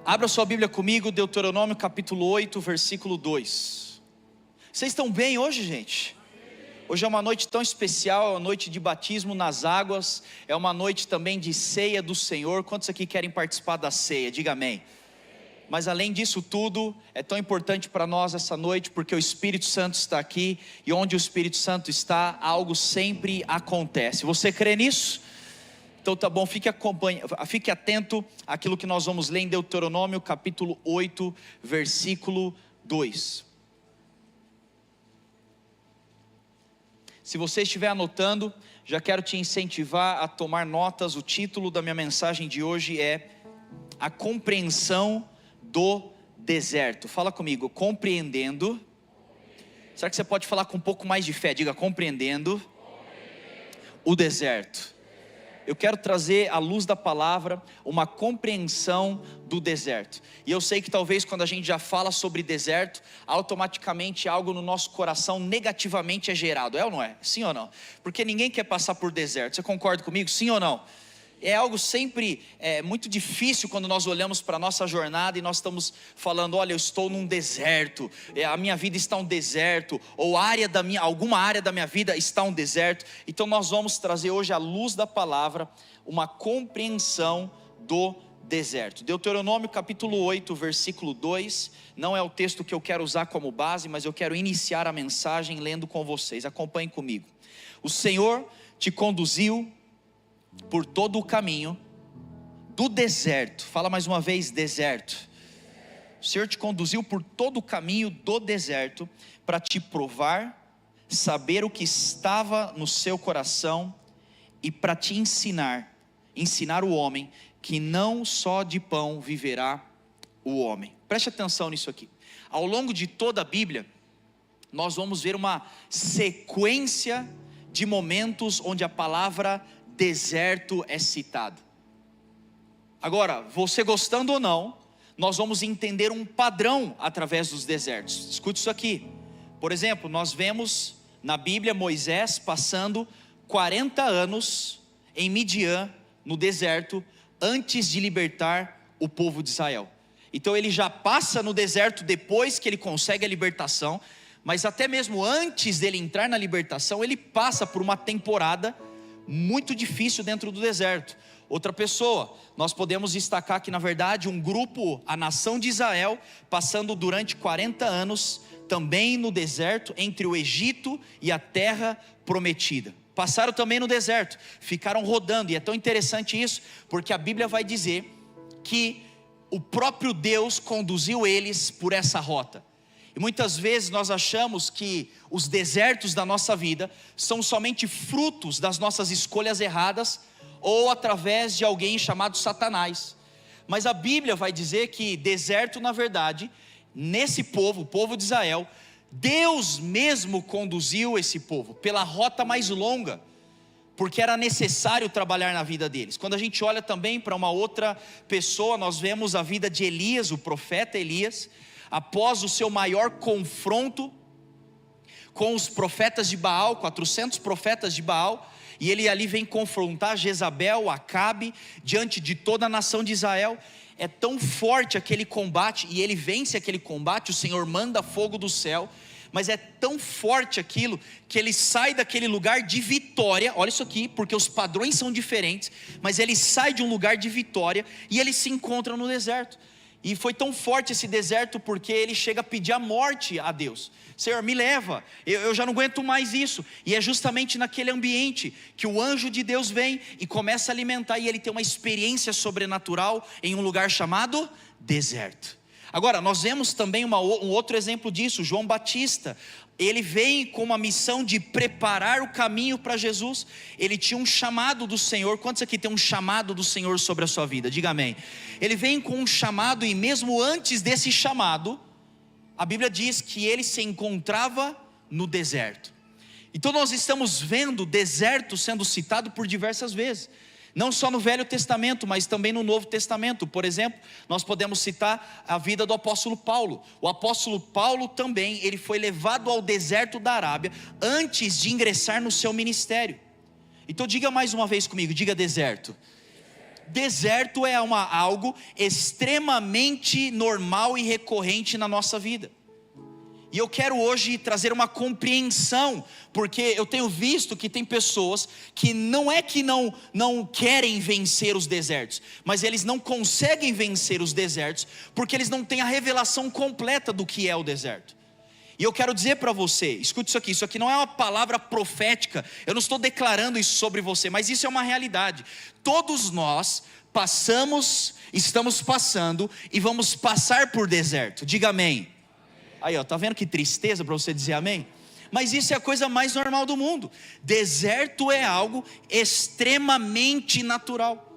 Abra sua Bíblia comigo, Deuteronômio capítulo 8, versículo 2. Vocês estão bem hoje, gente? Hoje é uma noite tão especial, é uma noite de batismo nas águas, é uma noite também de ceia do Senhor. Quantos aqui querem participar da ceia? Diga amém. Mas além disso tudo, é tão importante para nós essa noite, porque o Espírito Santo está aqui, e onde o Espírito Santo está, algo sempre acontece. Você crê nisso? Então tá bom, fique atento àquilo que nós vamos ler em Deuteronômio capítulo 8, versículo 2. Se você estiver anotando, já quero te incentivar a tomar notas. O título da minha mensagem de hoje é A Compreensão do Deserto. Fala comigo, compreendendo. Será que você pode falar com um pouco mais de fé? Diga, compreendendo o deserto. Eu quero trazer à luz da palavra uma compreensão do deserto. E eu sei que talvez quando a gente já fala sobre deserto, automaticamente algo no nosso coração negativamente é gerado. É ou não é? Sim ou não? Porque ninguém quer passar por deserto. Você concorda comigo? Sim ou não? É algo sempre muito difícil quando nós olhamos para a nossa jornada e nós estamos falando, olha, eu estou num deserto, a minha vida está um deserto, ou alguma área da minha vida está um deserto. Então nós vamos trazer hoje à luz da palavra uma compreensão do deserto. Deuteronômio capítulo 8, versículo 2, não é o texto que eu quero usar como base, mas eu quero iniciar a mensagem lendo com vocês. Acompanhem comigo. O Senhor te conduziu por todo o caminho do deserto. Fala mais uma vez, deserto. O Senhor te conduziu por todo o caminho do deserto para te provar, saber o que estava no seu coração e para te ensinar o homem que não só de pão viverá o homem. Preste atenção nisso aqui. Ao longo de toda a Bíblia, nós vamos ver uma sequência de momentos onde a palavra deserto é citado. Agora, você gostando ou não, nós vamos entender um padrão através dos desertos. Escute isso aqui. Por exemplo, nós vemos na Bíblia Moisés passando 40 anos em Midian, no deserto, antes de libertar o povo de Israel. Então ele já passa no deserto depois que ele consegue a libertação, mas até mesmo antes dele entrar na libertação, ele passa por uma temporada muito difícil dentro do deserto. Outra pessoa, nós podemos destacar que na verdade um grupo, a nação de Israel, passando durante 40 anos também no deserto, entre o Egito e a terra prometida. Passaram também no deserto, ficaram rodando, e é tão interessante isso, porque a Bíblia vai dizer que o próprio Deus conduziu eles por essa rota. E muitas vezes nós achamos que os desertos da nossa vida são somente frutos das nossas escolhas erradas, ou através de alguém chamado Satanás. Mas a Bíblia vai dizer que deserto, na verdade, nesse povo, o povo de Israel, Deus mesmo conduziu esse povo pela rota mais longa, porque era necessário trabalhar na vida deles. Quando a gente olha também para uma outra pessoa, nós vemos a vida de Elias, o profeta Elias, após o seu maior confronto com os profetas de Baal, 400 profetas de Baal, e ele ali vem confrontar Jezabel, Acabe, diante de toda a nação de Israel. É tão forte aquele combate, e ele vence aquele combate, o Senhor manda fogo do céu, mas é tão forte aquilo, que ele sai daquele lugar de vitória. Olha isso aqui, porque os padrões são diferentes, mas ele sai de um lugar de vitória, e ele se encontra no deserto. E foi tão forte esse deserto, porque ele chega a pedir a morte a Deus. Senhor, me leva, eu já não aguento mais isso. E é justamente naquele ambiente que o anjo de Deus vem e começa a alimentar, e ele tem uma experiência sobrenatural em um lugar chamado deserto. Agora, nós vemos também um outro exemplo disso, João Batista. Ele vem com uma missão de preparar o caminho para Jesus. Ele tinha um chamado do Senhor. Quantos aqui tem um chamado do Senhor sobre a sua vida? Diga amém. Ele vem com um chamado, e mesmo antes desse chamado, a Bíblia diz que ele se encontrava no deserto. Então nós estamos vendo o deserto sendo citado por diversas vezes, não só no Velho Testamento, mas também no Novo Testamento. Por exemplo, nós podemos citar a vida do apóstolo Paulo. O apóstolo Paulo também, ele foi levado ao deserto da Arábia antes de ingressar no seu ministério. Então diga mais uma vez comigo, diga deserto. deserto é algo extremamente normal e recorrente na nossa vida. E eu quero hoje trazer uma compreensão, porque eu tenho visto que tem pessoas que não querem vencer os desertos, mas eles não conseguem vencer os desertos, porque eles não têm a revelação completa do que é o deserto. E eu quero dizer para você, escute isso aqui não é uma palavra profética, eu não estou declarando isso sobre você, mas isso é uma realidade. Todos nós estamos passando e vamos passar por deserto, diga amém. Aí ó, tá vendo que tristeza para você dizer amém? Mas isso é a coisa mais normal do mundo. Deserto é algo extremamente natural.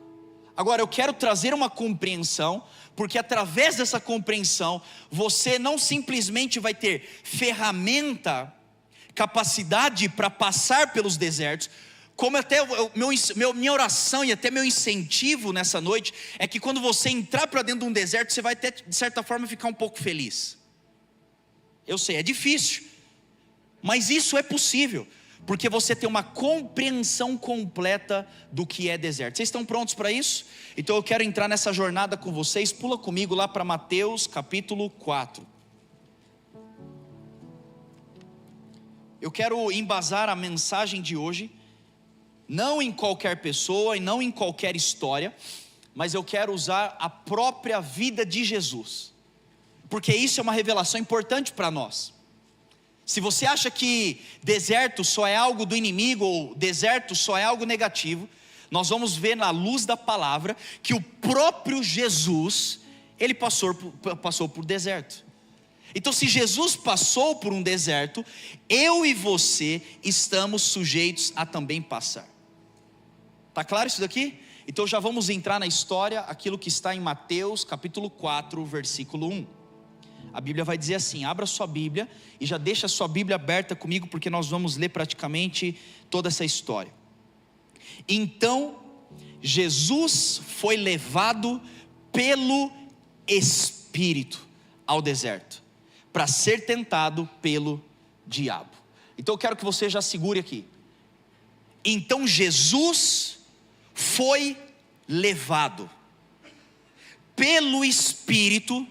Agora eu quero trazer uma compreensão, porque através dessa compreensão, você não simplesmente vai ter ferramenta, capacidade para passar pelos desertos, como até minha oração e até meu incentivo nessa noite, é que quando você entrar para dentro de um deserto, você vai até de certa forma ficar um pouco feliz. Eu sei, é difícil, mas isso é possível, porque você tem uma compreensão completa do que é deserto. Vocês estão prontos para isso? Então eu quero entrar nessa jornada com vocês. Pula comigo lá para Mateus capítulo 4. Eu quero embasar a mensagem de hoje, não em qualquer pessoa e não em qualquer história, mas eu quero usar a própria vida de Jesus, porque isso é uma revelação importante para nós. Se você acha que deserto só é algo do inimigo, ou deserto só é algo negativo, nós vamos ver na luz da palavra, que o próprio Jesus, ele passou por deserto. Então se Jesus passou por um deserto, eu e você estamos sujeitos a também passar. Está claro isso daqui? Então já vamos entrar na história, aquilo que está em Mateus capítulo 4, versículo 1. A Bíblia vai dizer assim, abra sua Bíblia e já deixa a sua Bíblia aberta comigo, porque nós vamos ler praticamente toda essa história. Então Jesus foi levado pelo Espírito ao deserto, para ser tentado pelo diabo. Então eu quero que você já segure aqui. Então Jesus foi levado pelo Espírito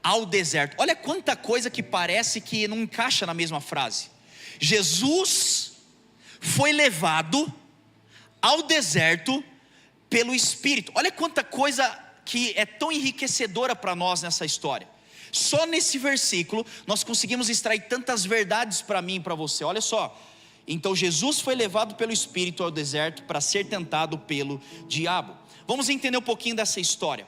ao deserto. Olha quanta coisa que parece que não encaixa na mesma frase. Jesus foi levado ao deserto pelo Espírito. Olha quanta coisa que é tão enriquecedora para nós nessa história. Só nesse versículo nós conseguimos extrair tantas verdades para mim e para você. Olha só. Então Jesus foi levado pelo Espírito ao deserto para ser tentado pelo diabo. Vamos entender um pouquinho dessa história.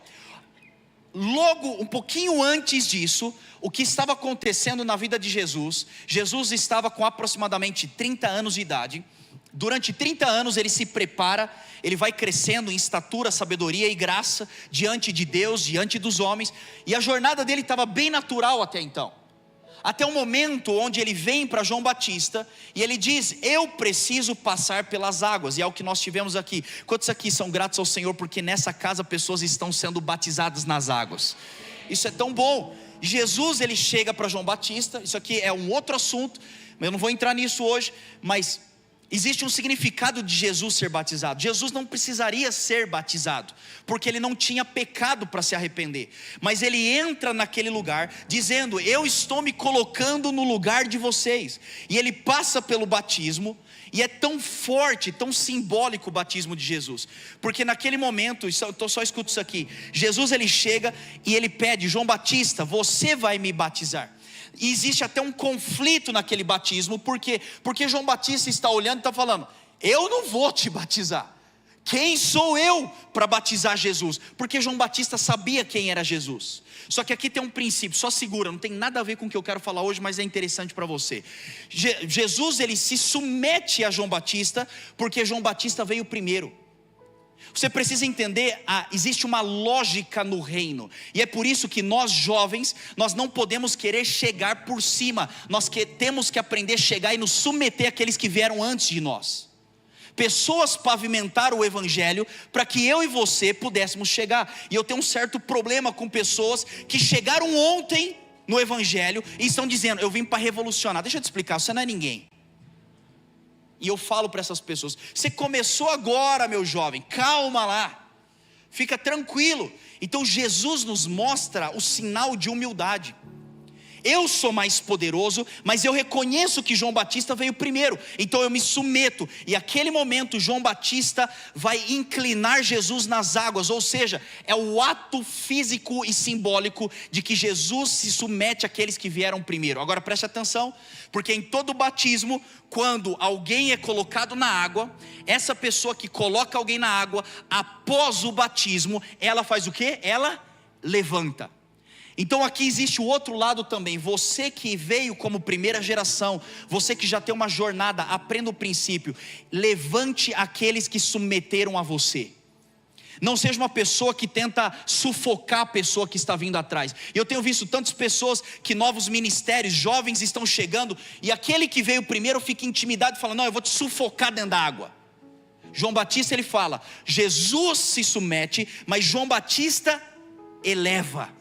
Logo, um pouquinho antes disso, o que estava acontecendo na vida de Jesus? Jesus estava com aproximadamente 30 anos de idade. Durante 30 anos ele se prepara, ele vai crescendo em estatura, sabedoria e graça diante de Deus, diante dos homens. E a jornada dele estava bem natural até então. Até o momento onde ele vem para João Batista e ele diz, eu preciso passar pelas águas. E é o que nós tivemos aqui. Quantos aqui são gratos ao Senhor porque nessa casa pessoas estão sendo batizadas nas águas? Isso é tão bom. Jesus ele chega para João Batista. Isso aqui é um outro assunto, eu não vou entrar nisso hoje, mas existe um significado de Jesus ser batizado. Jesus não precisaria ser batizado, porque ele não tinha pecado para se arrepender. Mas ele entra naquele lugar, dizendo, eu estou me colocando no lugar de vocês. E ele passa pelo batismo, e é tão forte, tão simbólico o batismo de Jesus. Porque naquele momento, só escuta isso aqui. Jesus ele chega e ele pede, João Batista, você vai me batizar. E existe até um conflito naquele batismo, porque João Batista está olhando e está falando, eu não vou te batizar, quem sou eu para batizar Jesus? Porque João Batista sabia quem era Jesus. Só que aqui tem um princípio, só segura, não tem nada a ver com o que eu quero falar hoje, mas é interessante para você. Jesus ele se submete a João Batista, porque João Batista veio primeiro. Você precisa entender, existe uma lógica no reino, e é por isso que nós jovens, nós não podemos querer chegar por cima, temos que aprender a chegar e nos submeter àqueles que vieram antes de nós. Pessoas pavimentaram o evangelho para que eu e você pudéssemos chegar, e eu tenho um certo problema com pessoas que chegaram ontem no evangelho e estão dizendo, eu vim para revolucionar. Deixa eu te explicar, você não é ninguém. E eu falo para essas pessoas, você começou agora meu jovem, calma lá, Fica tranquilo. Então Jesus nos mostra o sinal de humildade. Eu sou mais poderoso, mas eu reconheço que João Batista veio primeiro, então eu me submeto. E naquele momento João Batista vai inclinar Jesus nas águas, ou seja, é o ato físico e simbólico de que Jesus se submete àqueles que vieram primeiro. Agora preste atenção, porque em todo batismo, quando alguém é colocado na água, essa pessoa que coloca alguém na água, após o batismo, ela faz o quê? Ela levanta. Então aqui existe o outro lado também. Você que veio como primeira geração, você que já tem uma jornada, aprenda o princípio: levante aqueles que submeteram a você. Não seja uma pessoa que tenta sufocar a pessoa que está vindo atrás. Eu tenho visto tantas pessoas que novos ministérios, jovens estão chegando, e aquele que veio primeiro fica intimidado e fala: não, eu vou te sufocar dentro da água. João Batista ele fala, Jesus se submete, mas João Batista eleva.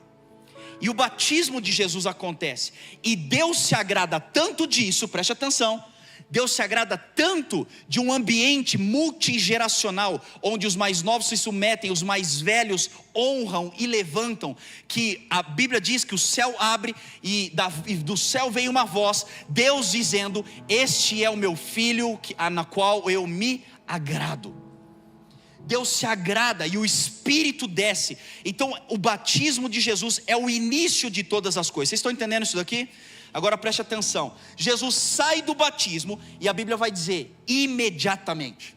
E o batismo de Jesus acontece, e Deus se agrada tanto disso, preste atenção, Deus se agrada tanto de um ambiente multigeracional, onde os mais novos se submetem, os mais velhos honram e levantam, que a Bíblia diz que o céu abre, e do céu vem uma voz, Deus dizendo: este é o meu filho, na qual eu me agrado. Deus se agrada e o Espírito desce. Então o batismo de Jesus é o início de todas as coisas. Vocês estão entendendo isso daqui? Agora preste atenção, Jesus sai do batismo, e a Bíblia vai dizer, imediatamente.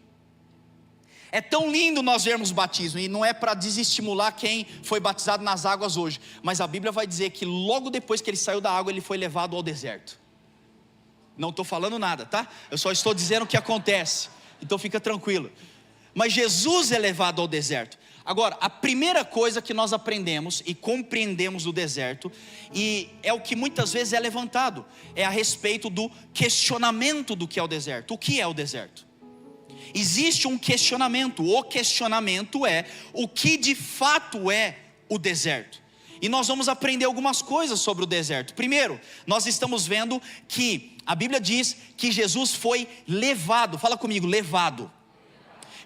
É tão lindo nós vermos batismo, e não é para desestimular quem foi batizado nas águas hoje, mas a Bíblia vai dizer que logo depois que ele saiu da água, ele foi levado ao deserto. Não estou falando nada, tá? Eu só estou dizendo o que acontece, então fica tranquilo. Mas Jesus é levado ao deserto. Agora, a primeira coisa que nós aprendemos e compreendemos do deserto, e é o que muitas vezes é levantado, é a respeito do questionamento do que é o deserto. O que é o deserto? Existe um questionamento. O questionamento é o que de fato é o deserto. E nós vamos aprender algumas coisas sobre o deserto. Primeiro, nós estamos vendo que a Bíblia diz que Jesus foi levado. Fala comigo, levado.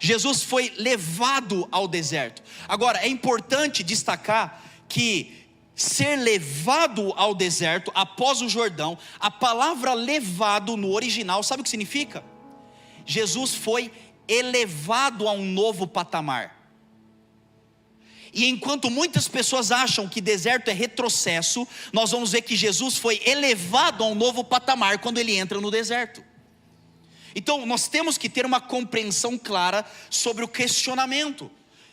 Jesus foi levado ao deserto. Agora, é importante destacar que ser levado ao deserto após o Jordão, a palavra levado no original, sabe o que significa? Jesus foi elevado a um novo patamar. E enquanto muitas pessoas acham que deserto é retrocesso, nós vamos ver que Jesus foi elevado a um novo patamar quando ele entra no deserto. Então nós temos que ter uma compreensão clara sobre o questionamento.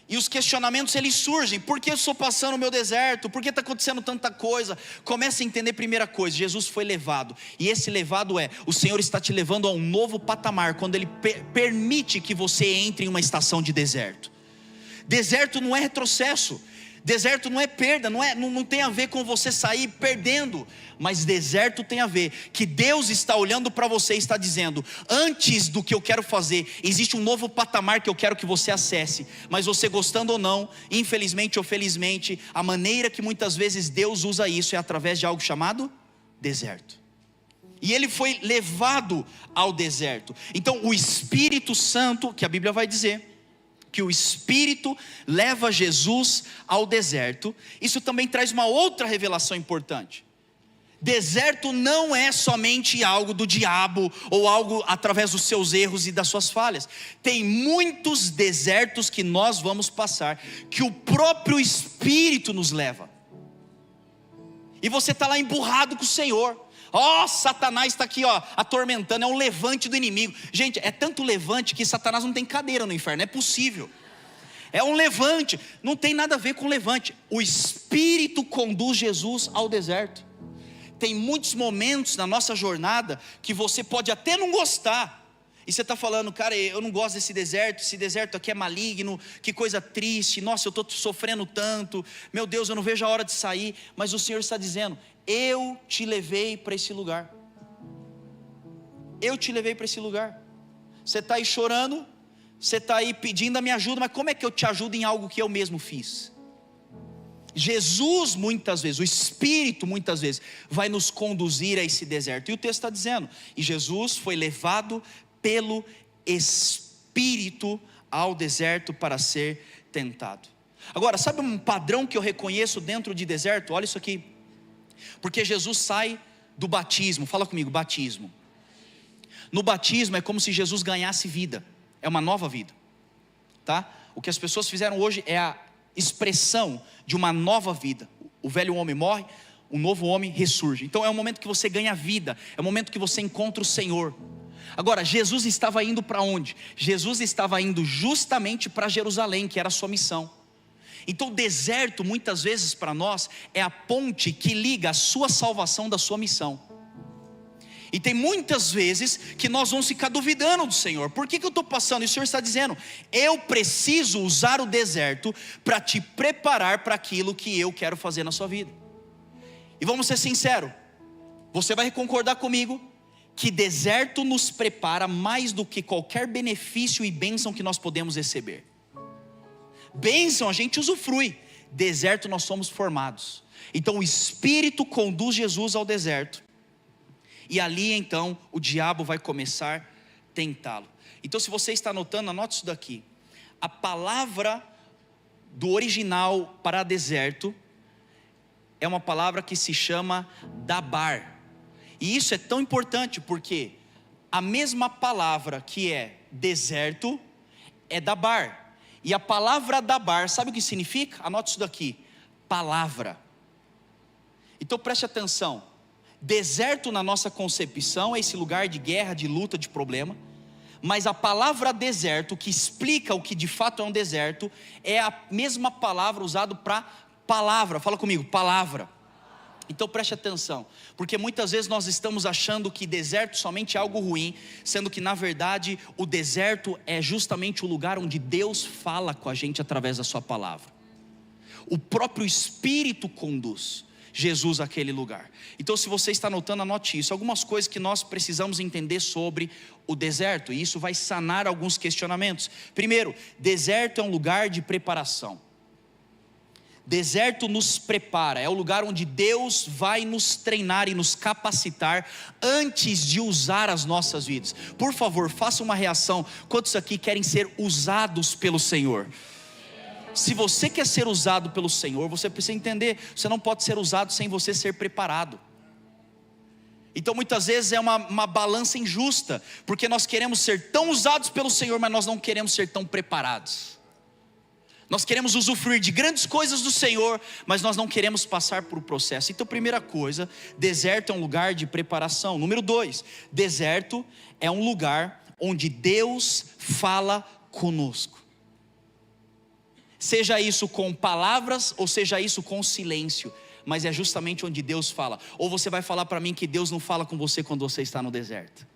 E os questionamentos eles surgem: por que eu estou passando o meu deserto? Por que está acontecendo tanta coisa? Comece a entender a primeira coisa: Jesus foi levado. E esse levado o Senhor está te levando a um novo patamar, quando Ele permite que você entre em uma estação de deserto. Deserto não é retrocesso, deserto não é perda, não tem a ver com você sair perdendo, mas deserto tem a ver que Deus está olhando para você e está dizendo: antes do que eu quero fazer, existe um novo patamar que eu quero que você acesse. Mas você gostando ou não, infelizmente ou felizmente, a maneira que muitas vezes Deus usa isso é através de algo chamado deserto. E ele foi levado ao deserto. Então o Espírito Santo, que a Bíblia vai dizer que o Espírito leva Jesus ao deserto, isso também traz uma outra revelação importante. Deserto não é somente algo do diabo, ou algo através dos seus erros e das suas falhas. Tem muitos desertos que nós vamos passar, que o próprio Espírito nos leva. E você está lá emburrado com o Senhor. Satanás está aqui atormentando, é um levante do inimigo. Gente, é tanto levante que Satanás não tem cadeira no inferno, é possível. É um levante, não tem nada a ver com levante. O Espírito conduz Jesus ao deserto. Tem muitos momentos na nossa jornada que você pode até não gostar, e você está falando: cara, eu não gosto desse deserto, esse deserto aqui é maligno, que coisa triste, nossa, eu estou sofrendo tanto, meu Deus, eu não vejo a hora de sair. Mas o Senhor está dizendo: eu te levei para esse lugar. Eu te levei para esse lugar. Você está aí chorando, você está aí pedindo a minha ajuda, mas como é que eu te ajudo em algo que eu mesmo fiz? Jesus muitas vezes, o Espírito muitas vezes vai nos conduzir a esse deserto. E o texto está dizendo: e Jesus foi levado pelo Espírito ao deserto para ser tentado. Agora, sabe um padrão que eu reconheço dentro de deserto? Olha isso aqui. Porque Jesus sai do batismo. Fala comigo, batismo. No batismo é como se Jesus ganhasse vida. É uma nova vida, tá? O que as pessoas fizeram hoje é a expressão de uma nova vida. O velho homem morre, o novo homem ressurge. Então é o momento que você ganha vida, é o momento que você encontra o Senhor. Agora, Jesus estava indo para onde? Jesus estava indo justamente para Jerusalém, que era a sua missão. Então o deserto muitas vezes para nós é a ponte que liga a sua salvação da sua missão. E tem muitas vezes que nós vamos ficar duvidando do Senhor. Por que eu estou passando? E o Senhor está dizendo: eu preciso usar o deserto para te preparar para aquilo que eu quero fazer na sua vida. E vamos ser sinceros, você vai concordar comigo que deserto nos prepara mais do que qualquer benefício e bênção que nós podemos receber. Bênção a gente usufrui, deserto nós somos formados. Então o Espírito conduz Jesus ao deserto, e ali então o diabo vai começar a tentá-lo. Então, se você está anotando, anote isso daqui. A palavra do original para deserto é uma palavra que se chama dabar. E isso é tão importante porque a mesma palavra que é deserto é dabar. E a palavra dabar, sabe o que significa? Anote isso daqui: palavra. Então preste atenção. Deserto na nossa concepção é esse lugar de guerra, de luta, de problema. Mas a palavra deserto, que explica o que de fato é um deserto, é a mesma palavra usada para palavra. Fala comigo, palavra. Então preste atenção, porque muitas vezes nós estamos achando que deserto somente é algo ruim, sendo que na verdade o deserto é justamente o lugar onde Deus fala com a gente através da sua palavra. O próprio Espírito conduz Jesus àquele lugar. Então, se você está anotando, anote isso. Algumas coisas que nós precisamos entender sobre o deserto, e isso vai sanar alguns questionamentos. Primeiro, deserto é um lugar de preparação. Deserto nos prepara, é o lugar onde Deus vai nos treinar e nos capacitar antes de usar as nossas vidas. Por favor, faça uma reação. Quantos aqui querem ser usados pelo Senhor? Se você quer ser usado pelo Senhor, você precisa entender, você não pode ser usado sem você ser preparado. Então muitas vezes é uma balança injusta, porque nós queremos ser tão usados pelo Senhor, mas nós não queremos ser tão preparados. Nós queremos usufruir de grandes coisas do Senhor, mas nós não queremos passar por um processo. Então, primeira coisa, deserto é um lugar de preparação. Número 2, deserto é um lugar onde Deus fala conosco. Seja isso com palavras ou seja isso com silêncio, mas é justamente onde Deus fala. Ou você vai falar para mim que Deus não fala com você quando você está no deserto.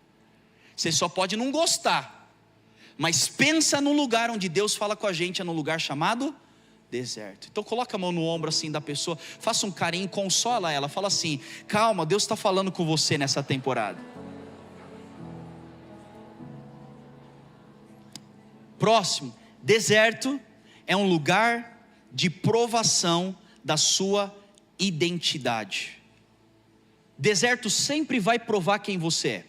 Você só pode não gostar, mas pensa no lugar onde Deus fala com a gente, é no lugar chamado deserto. Então coloca a mão no ombro assim da pessoa, faça um carinho, consola ela, fala assim: calma, Deus está falando com você nessa temporada. Próximo, deserto é um lugar de provação da sua identidade. Deserto sempre vai provar quem você é,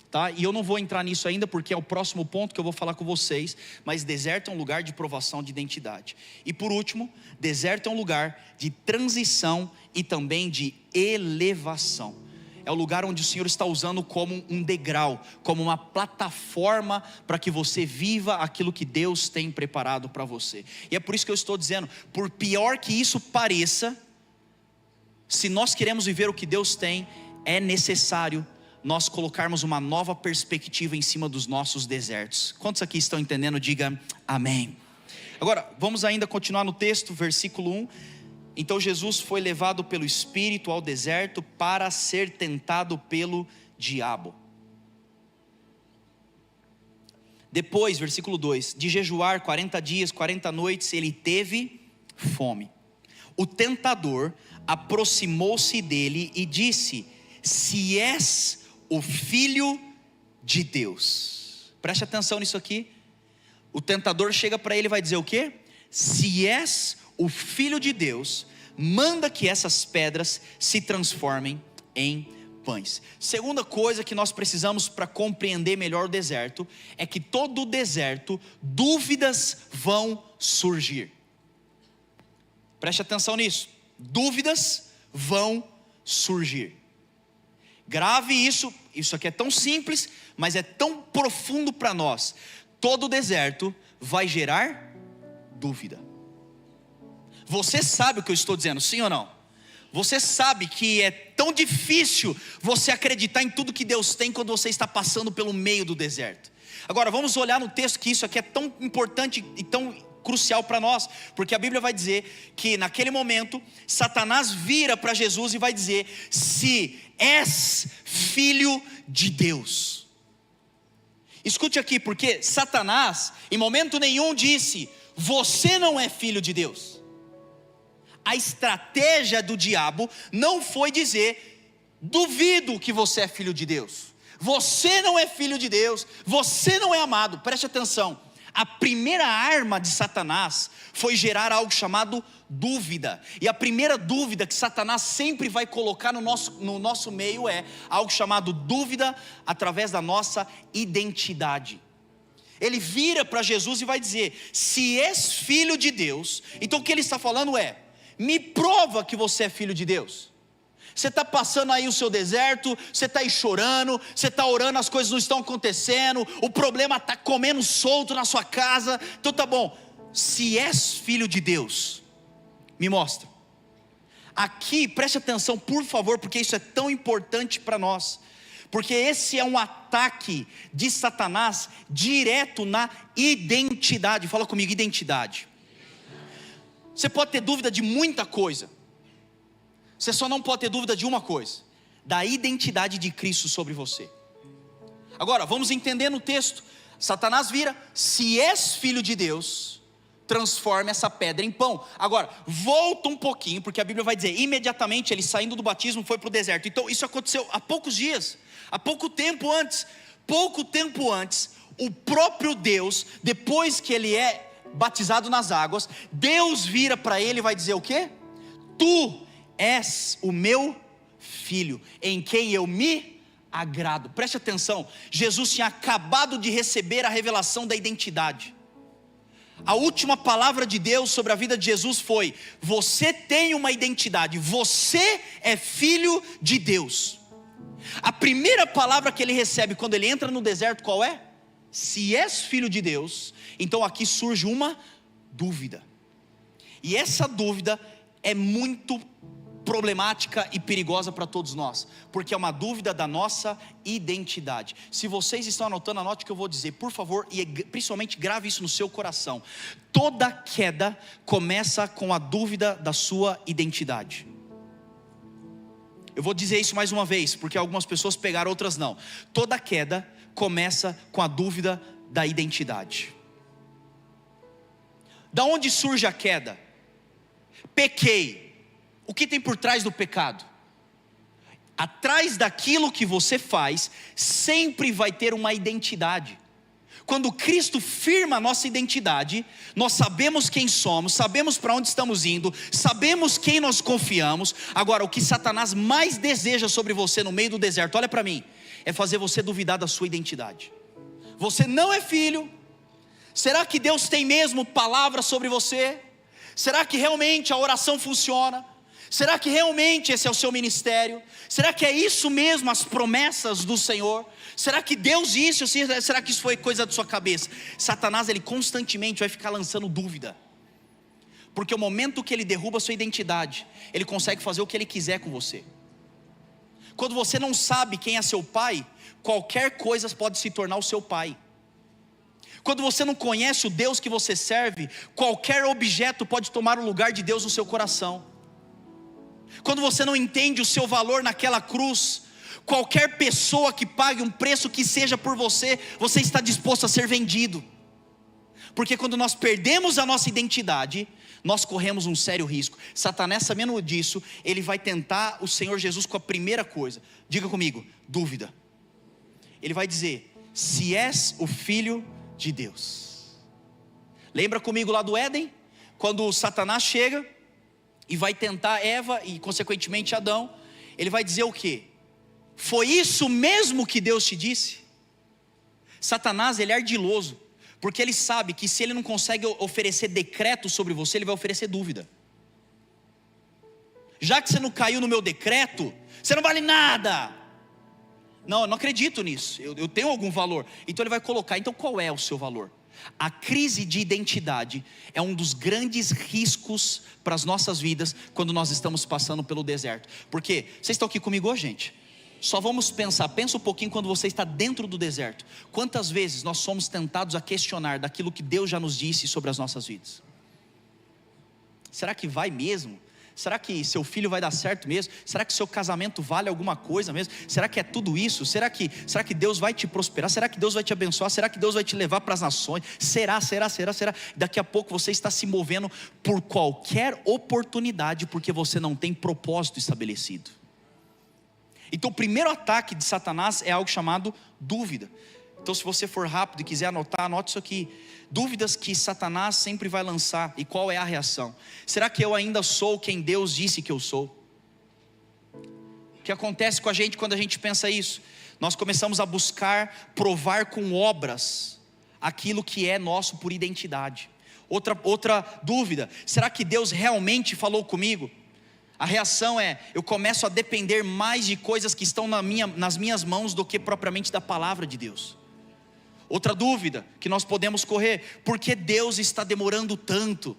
tá? E eu não vou entrar nisso ainda porque é o próximo ponto que eu vou falar com vocês. Mas deserto é um lugar de provação de identidade. E por último, deserto é um lugar de transição e também de elevação. É o lugar onde o Senhor está usando como um degrau, como uma plataforma para que você viva aquilo que Deus tem preparado para você. E é por isso que eu estou dizendo, por pior que isso pareça, se nós queremos viver o que Deus tem, é necessário nós colocarmos uma nova perspectiva em cima dos nossos desertos. Quantos aqui estão entendendo? Diga amém. Agora, vamos ainda continuar no texto, versículo 1. Então Jesus foi levado pelo Espírito ao deserto para ser tentado pelo diabo. Depois, versículo 2, de jejuar 40 dias, 40 noites, ele teve fome. O tentador aproximou-se dele e disse: se és o Filho de Deus. Preste atenção nisso aqui. O tentador chega para ele e vai dizer o quê? Se és o Filho de Deus, manda que essas pedras se transformem em pães. Segunda coisa que nós precisamos para compreender melhor o deserto, é que todo o deserto, dúvidas vão surgir. Preste atenção nisso. Dúvidas vão surgir. Grave isso. Isso aqui é tão simples, mas é tão profundo para nós. Todo deserto vai gerar dúvida. Você sabe o que eu estou dizendo, sim ou não? Você sabe que é tão difícil você acreditar em tudo que Deus tem quando você está passando pelo meio do deserto. Agora vamos olhar no texto, que isso aqui é tão importante e tão crucial para nós, porque a Bíblia vai dizer que naquele momento Satanás vira para Jesus e vai dizer: se és filho de Deus. Escute aqui, porque Satanás em momento nenhum disse: você não é filho de Deus. A estratégia do diabo não foi dizer: duvido que você é filho de Deus, você não é filho de Deus, você não é amado. Preste atenção. A primeira arma de Satanás foi gerar algo chamado dúvida. E a primeira dúvida que Satanás sempre vai colocar no nosso meio é algo chamado dúvida através da nossa identidade. Ele vira para Jesus e vai dizer: se és filho de Deus, então o que ele está falando é: me prova que você é filho de Deus. Você está passando aí o seu deserto, você está aí chorando, você está orando, as coisas não estão acontecendo, o problema está comendo solto na sua casa. Então tá bom, se és filho de Deus, me mostra. Aqui preste atenção por favor, porque isso é tão importante para nós, porque esse é um ataque de Satanás direto na identidade. Fala comigo, identidade. Você pode ter dúvida de muita coisa, você só não pode ter dúvida de uma coisa: da identidade de Cristo sobre você. Agora vamos entender no texto. Satanás vira: se és filho de Deus, transforme essa pedra em pão. Agora volta um pouquinho, porque a Bíblia vai dizer: imediatamente ele, saindo do batismo, foi para o deserto. Então isso aconteceu há poucos dias, há pouco tempo antes, o próprio Deus, depois que ele é batizado nas águas, Deus vira para ele e vai dizer o quê? Tu és o meu filho, em quem eu me agrado. Preste atenção, Jesus tinha acabado de receber a revelação da identidade. A última palavra de Deus sobre a vida de Jesus foi: você tem uma identidade, você é filho de Deus. A primeira palavra que ele recebe quando ele entra no deserto, qual é? Se és filho de Deus. Então aqui surge uma dúvida, e essa dúvida é muito problemática e perigosa para todos nós, porque é uma dúvida da nossa identidade. Se vocês estão anotando, anote o que eu vou dizer, por favor, e principalmente grave isso no seu coração. Toda queda começa com a dúvida da sua identidade. Eu vou dizer isso mais uma vez, porque algumas pessoas pegaram, outras não. Toda queda começa com a dúvida da identidade. Da onde surge a queda? Pequei. O que tem por trás do pecado? Atrás daquilo que você faz, sempre vai ter uma identidade. Quando Cristo firma a nossa identidade, nós sabemos quem somos, sabemos para onde estamos indo, sabemos quem nós confiamos. Agora, o que Satanás mais deseja sobre você no meio do deserto, olha para mim, é fazer você duvidar da sua identidade. Você não é filho. Será que Deus tem mesmo palavras sobre você? Será que realmente a oração funciona? Será que realmente esse é o seu ministério? Será que é isso mesmo, as promessas do Senhor? Será que Deus disse? Será que isso foi coisa da sua cabeça? Satanás, ele constantemente vai ficar lançando dúvida, porque o momento que ele derruba a sua identidade, ele consegue fazer o que ele quiser com você. Quando você não sabe quem é seu pai, qualquer coisa pode se tornar o seu pai. Quando você não conhece o Deus que você serve, qualquer objeto pode tomar o lugar de Deus no seu coração. Quando você não entende o seu valor naquela cruz, qualquer pessoa que pague um preço que seja por você, você está disposto a ser vendido. Porque quando nós perdemos a nossa identidade, nós corremos um sério risco. Satanás, sabendo disso, ele vai tentar o Senhor Jesus com a primeira coisa. Diga comigo, dúvida. Ele vai dizer: se és o filho de Deus. Lembra comigo lá do Éden? Quando Satanás chega e vai tentar Eva e consequentemente Adão, ele vai dizer o quê? Foi isso mesmo que Deus te disse? Satanás, ele é ardiloso, porque ele sabe que se ele não consegue oferecer decreto sobre você, ele vai oferecer dúvida. Já que você não caiu no meu decreto, você não vale nada. Não, eu não acredito nisso, eu tenho algum valor. Então ele vai colocar, então qual é o seu valor? A crise de identidade é um dos grandes riscos para as nossas vidas quando nós estamos passando pelo deserto. Porque, vocês estão aqui comigo hoje, gente? Só vamos pensar, pensa um pouquinho quando você está dentro do deserto. Quantas vezes nós somos tentados a questionar daquilo que Deus já nos disse sobre as nossas vidas? Será que vai mesmo? Será que seu filho vai dar certo mesmo? Será que seu casamento vale alguma coisa mesmo? Será que é tudo isso? Será que Deus vai te prosperar? Será que Deus vai te abençoar? Será que Deus vai te levar para as nações? Será? Daqui a pouco você está se movendo por qualquer oportunidade, porque você não tem propósito estabelecido. Então o primeiro ataque de Satanás é algo chamado dúvida. Então se você for rápido e quiser anotar, anote isso aqui. Dúvidas que Satanás sempre vai lançar. E qual é a reação? Será que eu ainda sou quem Deus disse que eu sou? O que acontece com a gente quando a gente pensa isso? Nós começamos a buscar provar com obras aquilo que é nosso por identidade. Outra dúvida: será que Deus realmente falou comigo? A reação é: eu começo a depender mais de coisas que estão nas minhas mãos do que propriamente da palavra de Deus. Outra dúvida que nós podemos correr: por que Deus está demorando tanto?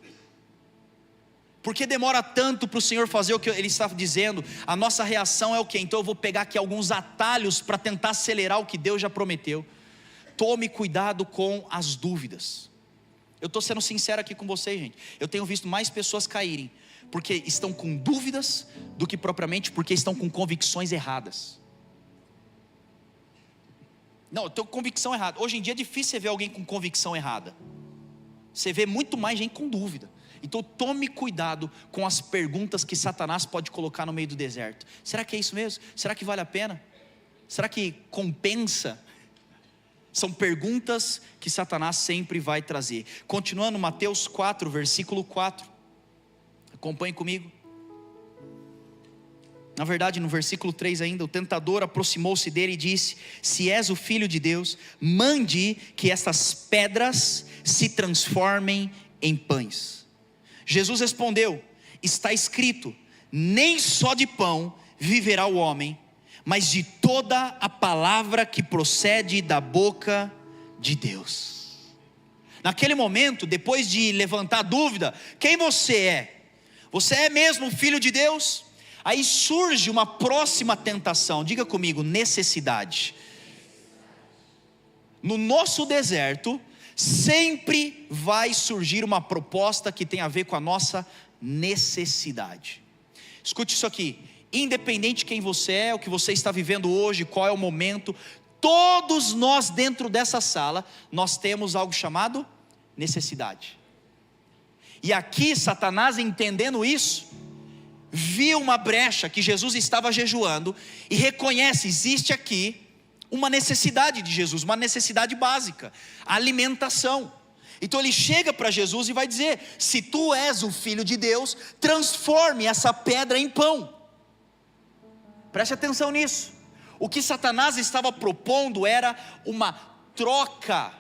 Por que demora tanto para o Senhor fazer o que Ele está dizendo? A nossa reação é o quê? Então eu vou pegar aqui alguns atalhos para tentar acelerar o que Deus já prometeu. Tome cuidado com as dúvidas. Eu estou sendo sincero aqui com vocês, gente. Eu tenho visto mais pessoas caírem porque estão com dúvidas do que propriamente porque estão com convicções erradas. Não, eu tenho convicção errada. Hoje em dia é difícil você ver alguém com convicção errada. Você vê muito mais gente com dúvida. Então tome cuidado com as perguntas que Satanás pode colocar no meio do deserto. Será que é isso mesmo? Será que vale a pena? Será que compensa? São perguntas que Satanás sempre vai trazer. Continuando, Mateus 4, versículo 4. Acompanhe comigo. Na verdade, no versículo 3 ainda, o tentador aproximou-se dele e disse: se és o Filho de Deus, mande que estas pedras se transformem em pães. Jesus respondeu: está escrito, nem só de pão viverá o homem, mas de toda a palavra que procede da boca de Deus. Naquele momento, depois de levantar a dúvida: quem você é? Você é mesmo o Filho de Deus? Aí surge uma próxima tentação. Diga comigo: necessidade. No nosso deserto sempre vai surgir uma proposta que tem a ver com a nossa necessidade. Escute isso aqui: independente de quem você é, o que você está vivendo hoje, qual é o momento, todos nós dentro dessa sala, nós temos algo chamado necessidade. E aqui Satanás, entendendo isso, viu uma brecha que Jesus estava jejuando e reconhece: existe aqui uma necessidade de Jesus, uma necessidade básica, a alimentação. Então ele chega para Jesus e vai dizer: se tu és o Filho de Deus, transforme essa pedra em pão. Preste atenção nisso. O que Satanás estava propondo era uma troca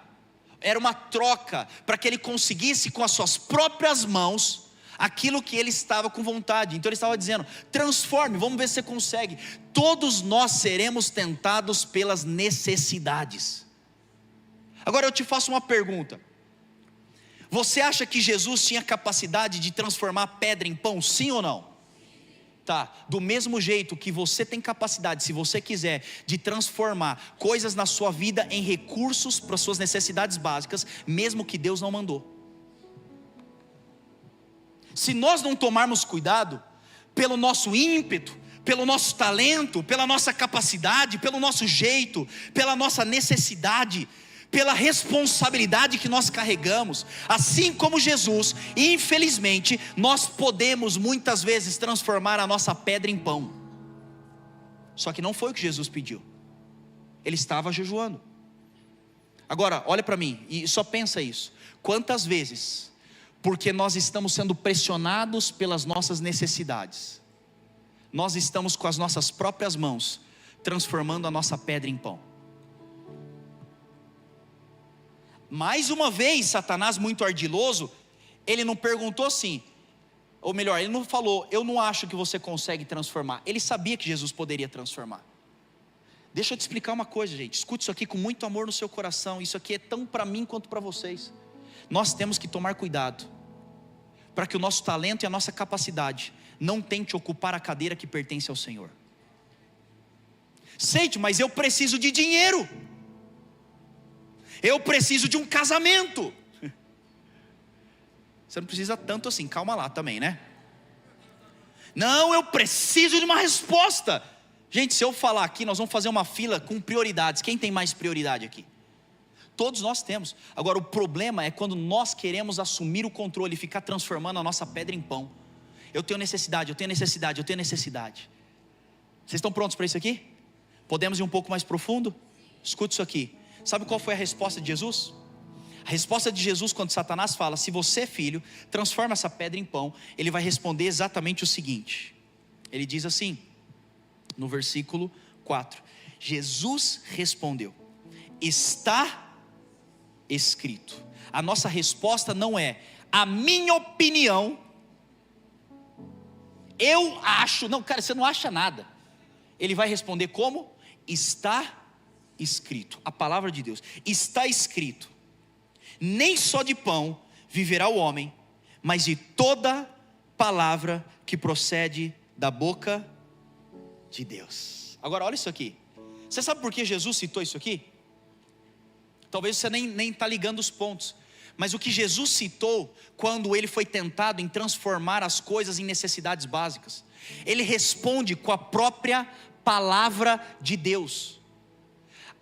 para que ele conseguisse com as suas próprias mãos aquilo que ele estava com vontade. Então ele estava dizendo: transforme, vamos ver se você consegue. Todos nós seremos tentados pelas necessidades. Agora eu te faço uma pergunta: você acha que Jesus tinha capacidade de transformar pedra em pão, sim ou não? Tá, do mesmo jeito que você tem capacidade, se você quiser, de transformar coisas na sua vida em recursos para suas necessidades básicas, mesmo que Deus não mandou. Se nós não tomarmos cuidado, pelo nosso ímpeto, pelo nosso talento, pela nossa capacidade, pelo nosso jeito, pela nossa necessidade, pela responsabilidade que nós carregamos, assim como Jesus, infelizmente, nós podemos muitas vezes transformar a nossa pedra em pão. Só que não foi o que Jesus pediu. Ele estava jejuando. Agora, olha para mim e só pensa isso: quantas vezes, porque nós estamos sendo pressionados pelas nossas necessidades, nós estamos com as nossas próprias mãos transformando a nossa pedra em pão. Mais uma vez, Satanás, muito ardiloso, ele não perguntou assim: Ou melhor, ele não falou, eu não acho que você consegue transformar. Ele sabia que Jesus poderia transformar. Deixa eu te explicar uma coisa, gente. Escute isso aqui com muito amor no seu coração. Isso aqui é tão para mim quanto para vocês. Nós temos que tomar cuidado para que o nosso talento e a nossa capacidade não tente ocupar a cadeira que pertence ao Senhor. Sente, mas eu preciso de dinheiro. Eu preciso de um casamento. Você não precisa tanto assim, calma lá também, né? Não, eu preciso de uma resposta. Gente, se eu falar aqui, nós vamos fazer uma fila com prioridades. Quem tem mais prioridade aqui? Todos nós temos. Agora o problema é quando nós queremos assumir o controle e ficar transformando a nossa pedra em pão. Eu tenho necessidade, eu tenho necessidade, eu tenho necessidade. Vocês estão prontos para isso aqui? Podemos ir um pouco mais profundo? Escute isso aqui. Sabe qual foi a resposta de Jesus? A resposta de Jesus quando Satanás fala, se você é filho, transforma essa pedra em pão. Ele vai responder exatamente o seguinte. Ele diz assim, no versículo 4. Jesus respondeu, está escrito. A nossa resposta não é, a minha opinião, eu acho. Não, cara, você não acha nada. Ele vai responder como? Está escrito. A palavra de Deus. Está escrito. Nem só de pão viverá o homem, mas de toda palavra que procede da boca de Deus. Agora olha isso aqui. Você sabe por que Jesus citou isso aqui? Talvez você nem está ligando os pontos. Mas o que Jesus citou quando ele foi tentado em transformar as coisas em necessidades básicas, ele responde com a própria palavra de Deus.